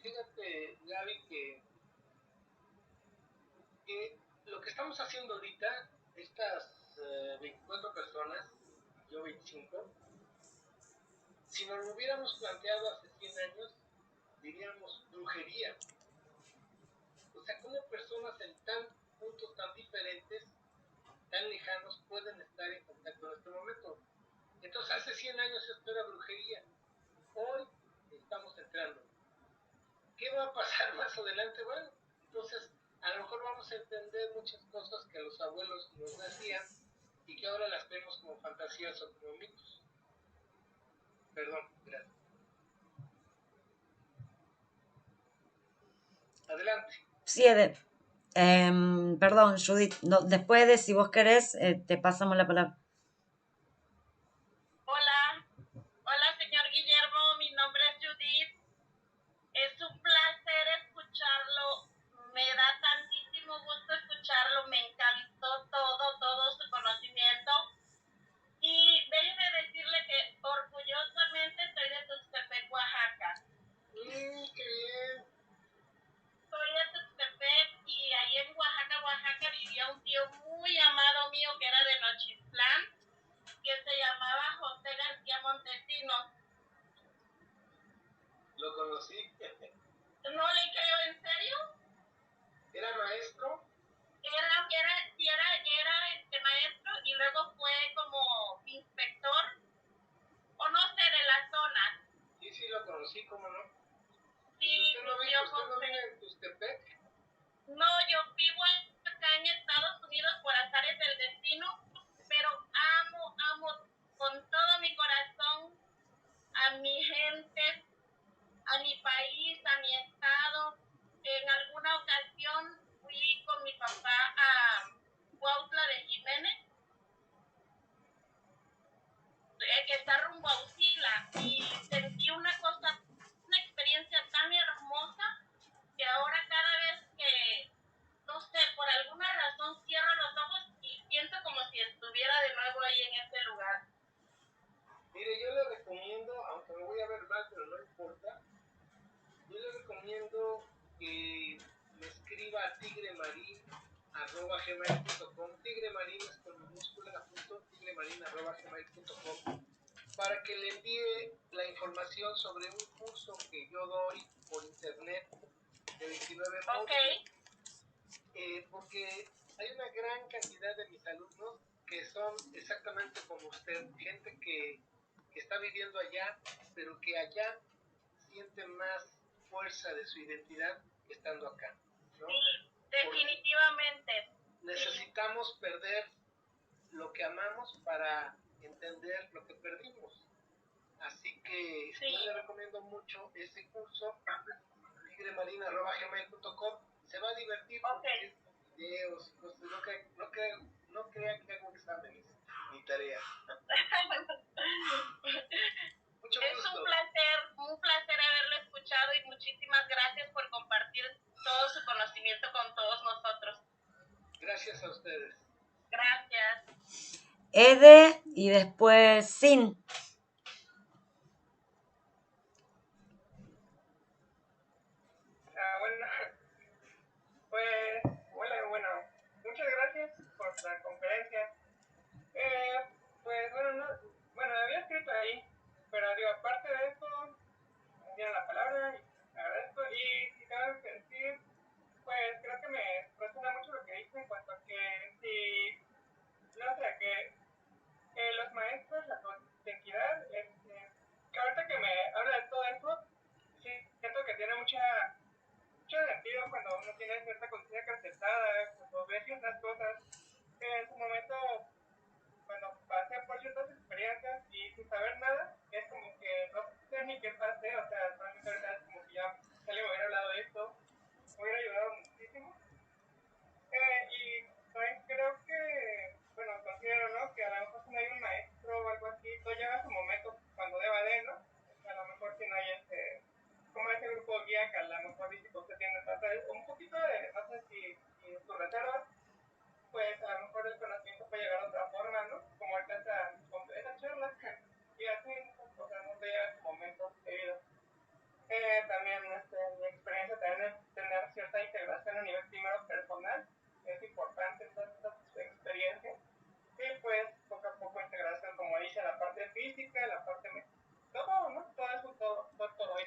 fíjate, Gaby, que lo que estamos haciendo ahorita, estas 24 personas, yo 25, si nos lo hubiéramos planteado hace 100 años, diríamos brujería. O sea, ¿cómo personas en puntos tan diferentes, tan lejanos, pueden estar en contacto en este momento? Entonces, hace 100 años esto era brujería. Hoy estamos entrando. ¿Qué va a pasar más adelante? Bueno, entonces, a lo mejor vamos a entender muchas cosas que los abuelos nos decían y que ahora las vemos como fantasías o como mitos. Perdón, gracias. Adelante. Sí, perdón, Judith, no, después de si vos querés, te pasamos la palabra. Hola, hola señor Guillermo, mi nombre es Judith. Es un placer escucharlo, me da tantísimo gusto escucharlo, me encantó todo su conocimiento. Y déjeme decirle que orgullosamente soy de Tuxtepec, Oaxaca. ¡Qué bien! Soy de Tuxtepec y ahí en Oaxaca, vivía un tío muy amado mío que era de Nochistlán, que se llamaba José García Montesinos. Lo conocí. No le creo, ¿en serio? ¿Era maestro? Era maestro y luego fue como inspector, o no sé, de la zona. Sí, lo conocí, ¿cómo no? Sí, ¿Usted mi tío no José. vive en Tustepec? No, yo vivo acá en Estados Unidos por azares del destino, pero amo con todo mi corazón a mi gente, a mi país, a mi estado. En alguna ocasión fui con mi papá a Cuautla de Jiménez, que está rumbo a Usila, y sentí una experiencia tan hermosa que ahora cada vez que, no sé, por alguna razón cierro los ojos y siento como si estuviera de nuevo ahí en ese lugar. Mire, yo le recomiendo, aunque me voy a ver mal, pero no importa, yo le recomiendo que me escriba a tigremarin@gmail.com. Tigremarin es con minúscula, tigremarin@gmail.com, para que le envíe la información sobre un curso que yo doy por internet de 29 módulos. Okay. Porque hay una gran cantidad de mis alumnos que son exactamente como usted, gente que está viviendo allá, pero que allá siente más fuerza de su identidad estando acá, ¿no? Sí, definitivamente. Necesitamos perder lo que amamos para entender lo que perdimos. Así que Sí. yo le recomiendo mucho ese curso, tigremarina@gmail.com. Se va a divertir Okay. con videos, cosas. No crea que hago exámenes ni tareas. Mucho es gusto. un placer haberlo escuchado y muchísimas gracias por compartir todo su conocimiento con todos nosotros. Gracias a ustedes. Gracias. Ede y después Sin. Bueno, pues, hola, bueno, muchas gracias por la conferencia. Pues, bueno, había escrito ahí, pero digo, aparte de eso, me dieron la palabra y agradezco. Y si tengo que decir, pues creo que me resuena mucho lo que dice en cuanto a que si, no sé, que los maestros, la complejidad, que ahorita que me habla de todo eso, sí, siento que tiene mucho sentido cuando uno tiene cierta conciencia capacitada, cuando ve ciertas cosas, que en su momento, cuando pasé por ciertas experiencias y sin saber nada, es como que no sé ni qué pasé, o sea, realmente ahorita es como que ya si alguien me hubiera hablado de esto, me hubiera ayudado muchísimo. Y también creo que, bueno, considero, ¿no? Que a lo mejor si no hay un maestro o algo así, todo llega a su momento cuando deba de, ¿no? O sea, a lo mejor si no hay como ese grupo guía que a lo mejor dice que usted tiene un poquito de, no sé si su reserva, pues a lo mejor el conocimiento puede llegar de otra forma, ¿no? Como ahorita esa charla, y así, o sea, no llega a su momento debido. También mi experiencia también es tener cierta integración a nivel primero personal, es importante todas estas experiencias, y pues poco a poco integración, como dice, la parte física, la parte todo, ¿no? Todo eso, todo hoy,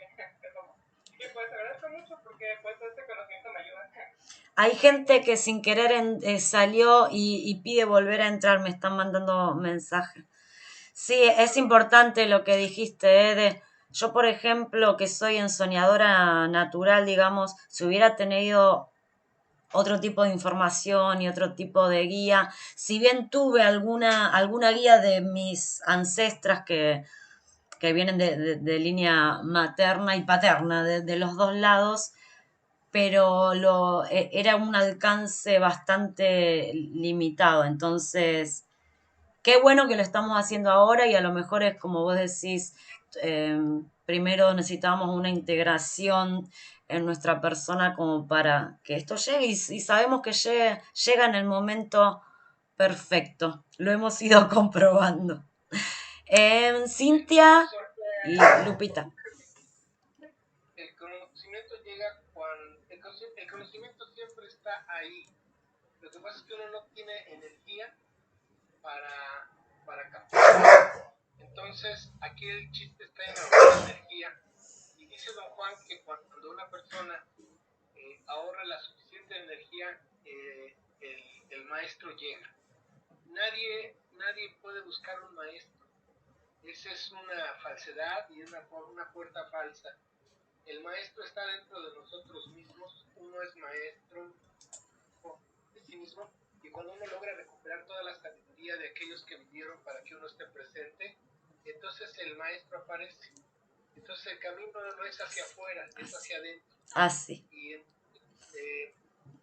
y pues agradezco mucho porque pues este conocimiento me ayuda. Hay gente que sin querer salió y pide volver a entrar, me están mandando mensajes. Sí, es importante lo que dijiste, Ede. Yo, por ejemplo, que soy ensoñadora natural, digamos, si hubiera tenido otro tipo de información y otro tipo de guía, si bien tuve alguna guía de mis ancestras que vienen de línea materna y paterna, de los dos lados, pero era un alcance bastante limitado. Entonces, qué bueno que lo estamos haciendo ahora y a lo mejor es como vos decís, primero necesitamos una integración en nuestra persona como para que esto llegue y sabemos que llega en el momento perfecto. Lo hemos ido comprobando. Cintia y Lupita. El conocimiento llega cuando... El conocimiento siempre está ahí. Lo que pasa es que uno no tiene energía para captarlo. Entonces, aquí el chiste está en la energía. Y dice don Juan que cuando una persona ahorra la suficiente energía, el maestro llega. Nadie puede buscar un maestro. Esa es una falsedad y una puerta falsa. El maestro está dentro de nosotros mismos. Uno es maestro de sí mismo. Y cuando uno logra recuperar toda la sabiduría de aquellos que vivieron para que uno esté presente, entonces el maestro aparece. Entonces el camino no es hacia afuera, es hacia adentro. Así. Y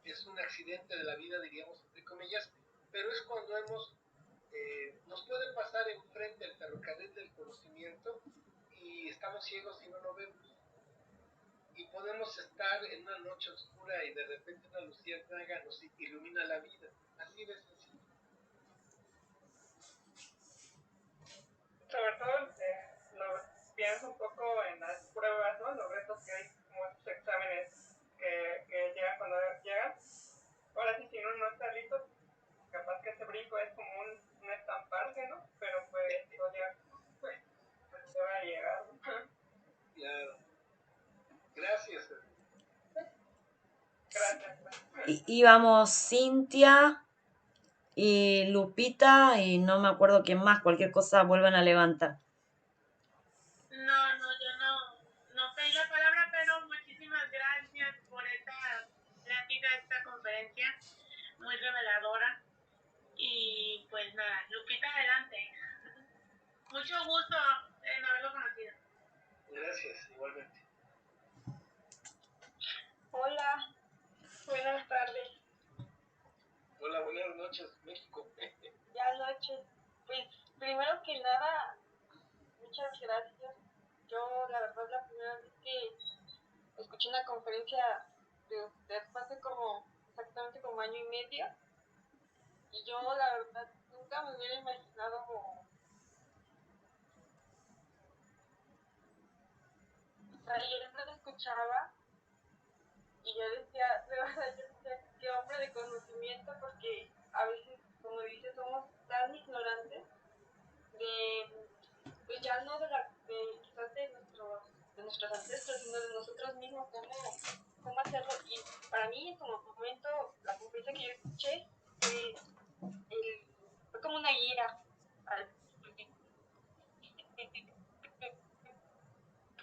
es un accidente de la vida, diríamos, entre comillas, pero es cuando nos puede pasar enfrente el ferrocarril del conocimiento y estamos ciegos y no lo vemos. Y podemos estar en una noche oscura y de repente una luciérnaga nos ilumina la vida. Así de sencillo. Sobre todo, pienso un poco en las pruebas, ¿no? Los retos que hay, como estos exámenes que llegan cuando llegan. Ahora sí, si uno no está listo, capaz que ese brinco es como un estamparse, ¿no? Pero pues, pues se va a llegar, ¿no? Claro. Gracias. Gracias. Íbamos Cintia y Lupita y no me acuerdo quién más, cualquier cosa vuelvan a levantar. conferencia muy reveladora. Y pues nada, Lupita, adelante. Mucho gusto en haberlo conocido. Gracias, igualmente. Hola, buenas tardes. Hola, buenas noches, México. Ya noche. Pues primero que nada, muchas gracias. Yo la verdad la primera vez que escuché una conferencia de usted fue hace como exactamente como año y medio. Y yo la verdad nunca me hubiera imaginado, o sea, yo no lo escuchaba y yo decía, de verdad, yo decía, qué hombre de conocimiento, porque a veces, como dice, somos tan ignorantes de, pues ya no quizás de nuestros ancestros, sino de nosotros mismos, cómo hacerlo. Y para mí, en su momento, la conferencia que yo escuché fue como una guía,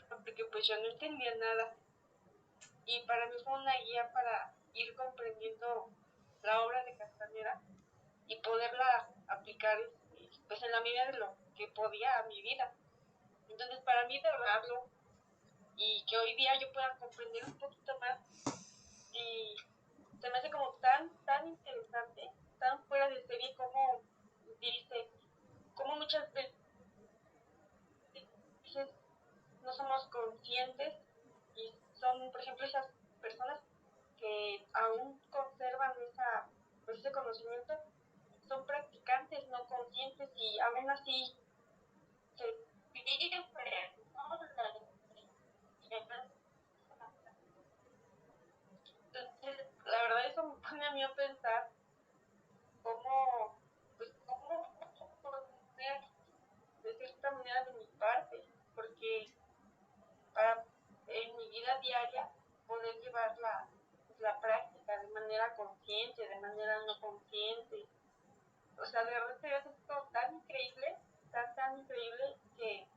porque pues yo no entendía nada. Y para mí fue una guía para ir comprendiendo la obra de Castaneda y poderla aplicar, pues en la medida de lo que podía a mi vida. Entonces para mí de verdadlo, y que hoy día yo pueda comprender un poquito más, y se me hace como tan interesante, tan fuera de serie, como dice, como muchas veces no somos conscientes, y son, por ejemplo, esas personas que aún conservan pues ese conocimiento, son practicantes no conscientes y aún así se viven. Entonces, la verdad eso me pone a mí a pensar cómo, pues, cómo poner de cierta manera de mi parte, porque para en mi vida diaria poder llevar la práctica de manera consciente, de manera no consciente. O sea, de verdad se ve esto tan increíble, tan increíble que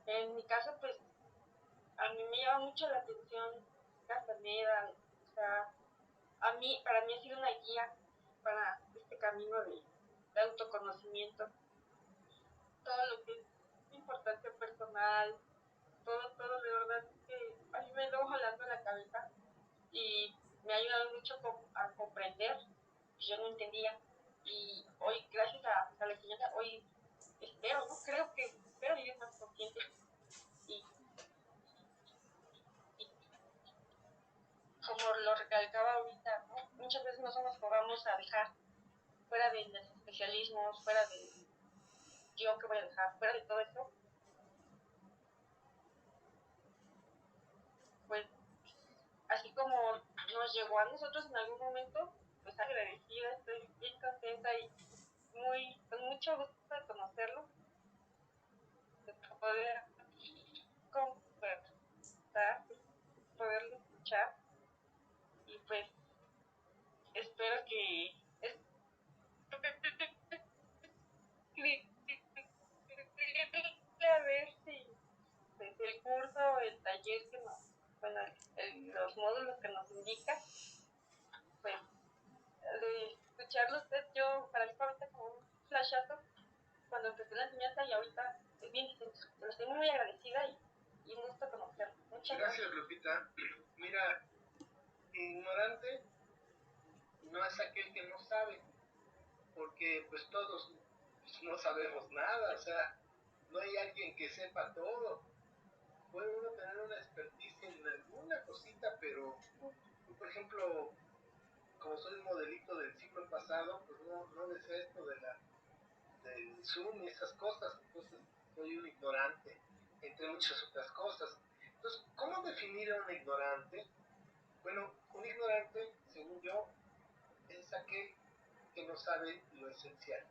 en mi caso, pues a mí me llama mucho la atención Castaneda. O sea, para mí ha sido una guía para este camino de autoconocimiento. Todo lo que es importancia personal, todo de verdad que a mí me lo volando la cabeza y me ha ayudado mucho a comprender que yo no entendía. Y hoy, gracias a la enseñanza, hoy espero, ¿no? Creo que espero vivir más consciente. Y, y como lo recalcaba ahorita, ¿no? Muchas veces nos vamos a dejar fuera de los especialismos, fuera de yo que voy a dejar, fuera de todo eso, pues así como nos llegó a nosotros en algún momento, pues agradecida, estoy bien contenta y con mucho gusto de conocerlo, de poder conversar, de poderlo escuchar, y pues espero que a ver si pues, el curso, el taller que nos, bueno, los módulos que nos indica, pues de escucharlo usted, para mí fue ahorita como un flashazo cuando empecé la enseñanza, y ahorita es bien distinto. Pero estoy muy agradecida y un gusto conocerlo. Muchas gracias. Gracias, Lupita. Mira, ignorante no es aquel que no sabe, porque pues todos no sabemos nada, o sea, no hay alguien que sepa todo. Puede uno tener una experticia en alguna cosita, pero yo, por ejemplo, como soy un modelito del siglo pasado, pues no deseo esto del Zoom y esas cosas, entonces soy un ignorante, entre muchas otras cosas. Entonces, ¿cómo definir a un ignorante? Bueno, un ignorante, según yo, es aquel que no sabe lo esencial.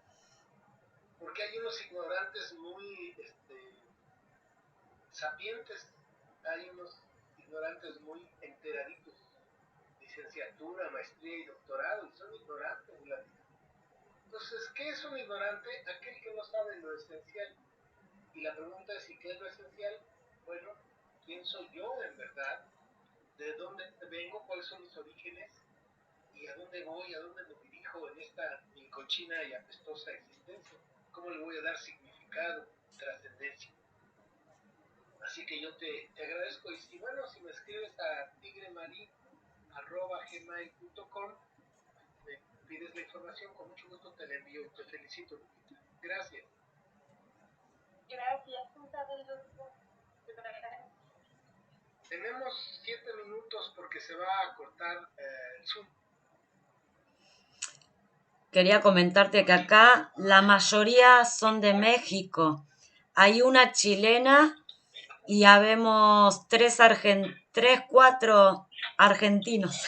Porque hay unos ignorantes muy sapientes, hay unos ignorantes muy enteraditos, licenciatura, maestría y doctorado, y son ignorantes de la vida. Entonces, ¿qué es un ignorante? Aquel que no sabe lo esencial. Y la pregunta es, ¿y qué es lo esencial? Bueno, ¿quién soy yo en verdad? de dónde vengo, cuáles son mis orígenes y a dónde voy, a dónde me dirijo en esta mi cochina y apestosa existencia. ¿Cómo le voy a dar significado, trascendencia? Así que yo te agradezco. Y si, bueno, si me escribes a tigremari@gmail.com, me pides la información, con mucho gusto te la envío y te felicito. Gracias. Gracias, un saludo. Tenemos 7 minutos porque se va a cortar el Zoom. Quería comentarte que acá la mayoría son de México. Hay una chilena y habemos tres, 4 argentinos.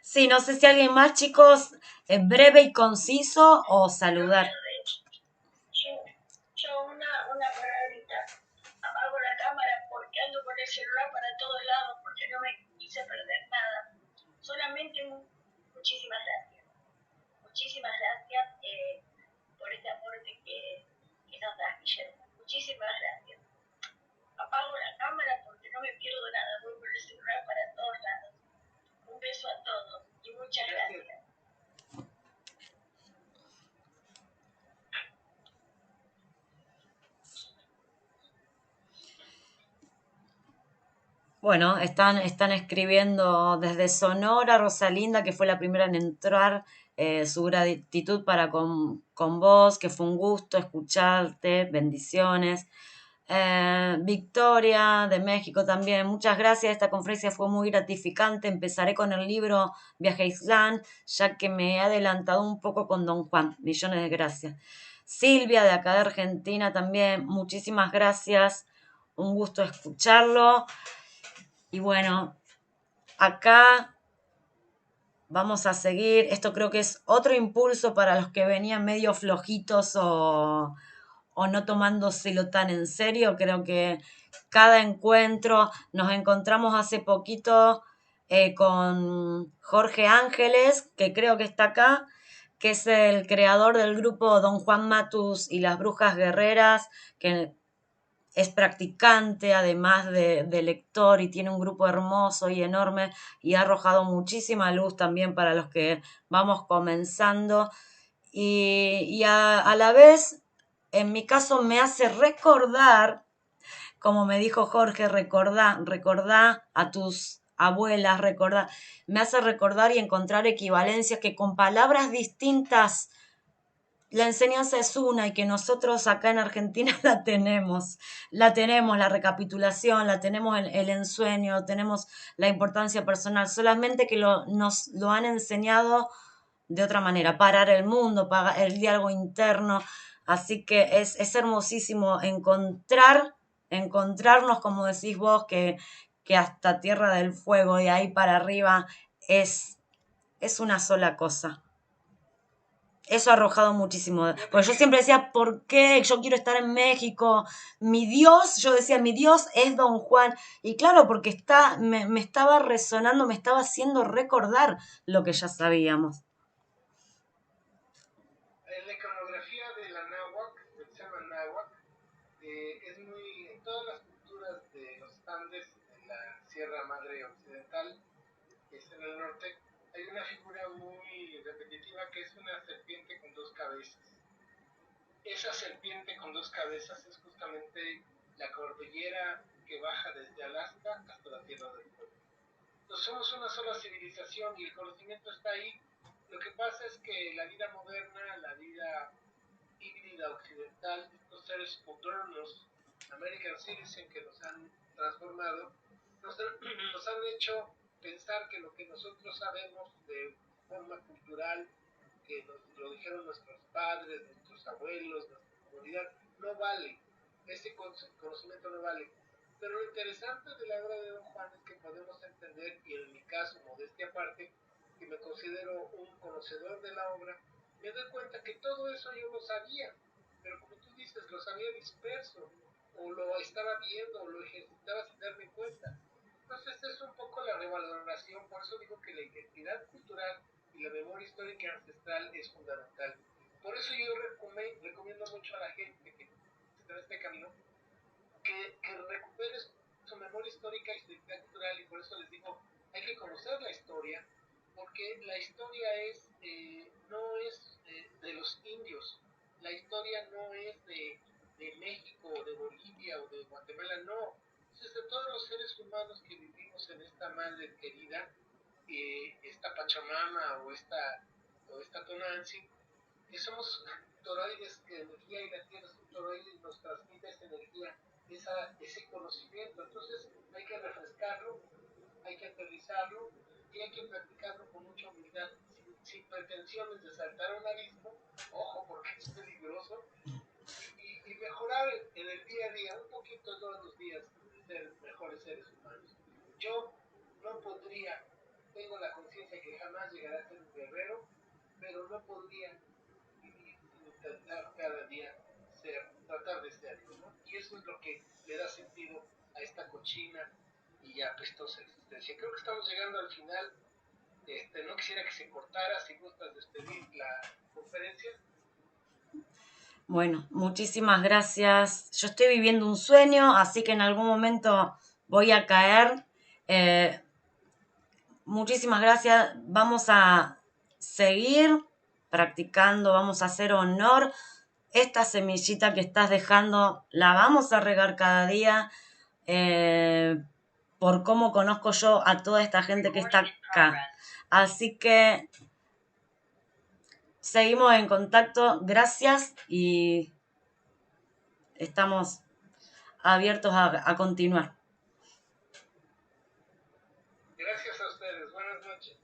Sí, no sé si alguien más, chicos, breve y conciso o saludar. Yo una palabrita. Apago la cámara porque ando con el celular para todos lados porque no me quise perder nada. Solamente muchísimas gracias. Muchísimas gracias por este aporte que nos das, Guillermo. Muchísimas gracias. Apago la cámara porque no me pierdo nada. Voy con el celular para todos lados. Un beso a todos y muchas gracias. Bueno, están escribiendo desde Sonora, Rosalinda, que fue la primera en entrar, su gratitud para con vos, que fue un gusto escucharte, bendiciones. Victoria de México también, muchas gracias, esta conferencia fue muy gratificante. Empezaré con el libro Viaje a Islán, ya que me he adelantado un poco con Don Juan. Millones de gracias. Silvia de acá de Argentina también, muchísimas gracias, un gusto escucharlo. Y bueno, acá vamos a seguir. Esto creo que es otro impulso para los que venían medio flojitos o no tomándoselo tan en serio. Creo que cada encuentro, nos encontramos hace poquito con Jorge Ángeles, que creo que está acá, que es el creador del grupo Don Juan Matus y las Brujas Guerreras, que es practicante, además de lector, y tiene un grupo hermoso y enorme y ha arrojado muchísima luz también para los que vamos comenzando. Y a la vez, en mi caso, me hace recordar, como me dijo Jorge, recordá a tus abuelas, me hace recordar y encontrar equivalencias que con palabras distintas la enseñanza es una y que nosotros acá en Argentina la recapitulación, la tenemos el ensueño, tenemos la importancia personal, solamente que nos lo han enseñado de otra manera, parar el mundo, el diálogo interno, así que es hermosísimo encontrarnos, como decís vos, que hasta Tierra del Fuego, de ahí para arriba, es una sola cosa. Eso ha arrojado muchísimo. Porque yo siempre decía, ¿por qué? Yo quiero estar en México. Yo decía, mi Dios es Don Juan. Y claro, porque me estaba resonando, me estaba haciendo recordar lo que ya sabíamos. La iconografía de la náhuatl, del Selma náhuatl, es muy, en todas las culturas de los Andes, en la Sierra Madre Occidental, que es en el norte, hay una figura muy repetitiva que es una serpiente con 2 cabezas. Esa serpiente con 2 cabezas es justamente la cordillera que baja desde Alaska hasta la Tierra del Fuego. Entonces somos una sola civilización y el conocimiento está ahí. Lo que pasa es que la vida moderna, la vida híbrida occidental, estos seres modernos, American Citizen, que nos han transformado, nos han hecho pensar que lo que nosotros sabemos de forma cultural, que nos lo dijeron nuestros padres, nuestros abuelos, nuestra comunidad, no vale. Ese conocimiento no vale. Pero lo interesante de la obra de Don Juan es que podemos entender, y en mi caso, modestia aparte, que me considero un conocedor de la obra, me doy cuenta que todo eso yo lo sabía, pero como tú dices, lo sabía disperso, o lo estaba viendo, o lo ejercitaba sin darme cuenta. Entonces es un poco la revaloración, por eso digo que la identidad cultural y la memoria histórica ancestral es fundamental. Por eso yo recomiendo mucho a la gente que está en este camino que recuperes su memoria histórica y su identidad cultural, y por eso les digo, hay que conocer la historia, porque la historia no es de los indios, la historia no es de México, o de Bolivia, o de Guatemala, no, es de todos los seres humanos que vivimos en esta madre querida, esta Pachamama o esta Tonantzin, que somos toroides de energía, y la tierra es un toroide y nos transmite esa energía, ese conocimiento. Entonces hay que refrescarlo, hay que aterrizarlo y hay que practicarlo con mucha humildad, sin pretensiones de saltar a un abismo, ojo, porque es peligroso, y mejorar en el día a día, un poquito todos los días, ser mejores seres humanos. Yo no podría, tengo la conciencia que jamás llegaré a ser un guerrero, pero no podría vivir sin intentar cada día tratar de serlo, ¿no? Y eso es lo que le da sentido a esta cochina y apestosa existencia. Creo que estamos llegando al final. No quisiera que se cortara, si gustas despedir la conferencia. Bueno, muchísimas gracias. Yo estoy viviendo un sueño, así que en algún momento voy a caer. Muchísimas gracias. Vamos a seguir practicando, vamos a hacer honor. Esta semillita que estás dejando la vamos a regar cada día, por cómo conozco yo a toda esta gente que está acá. Así que seguimos en contacto. Gracias y estamos abiertos a continuar. Gracias a ustedes. Buenas noches.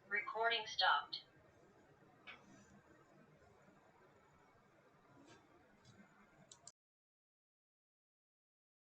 Recording stopped.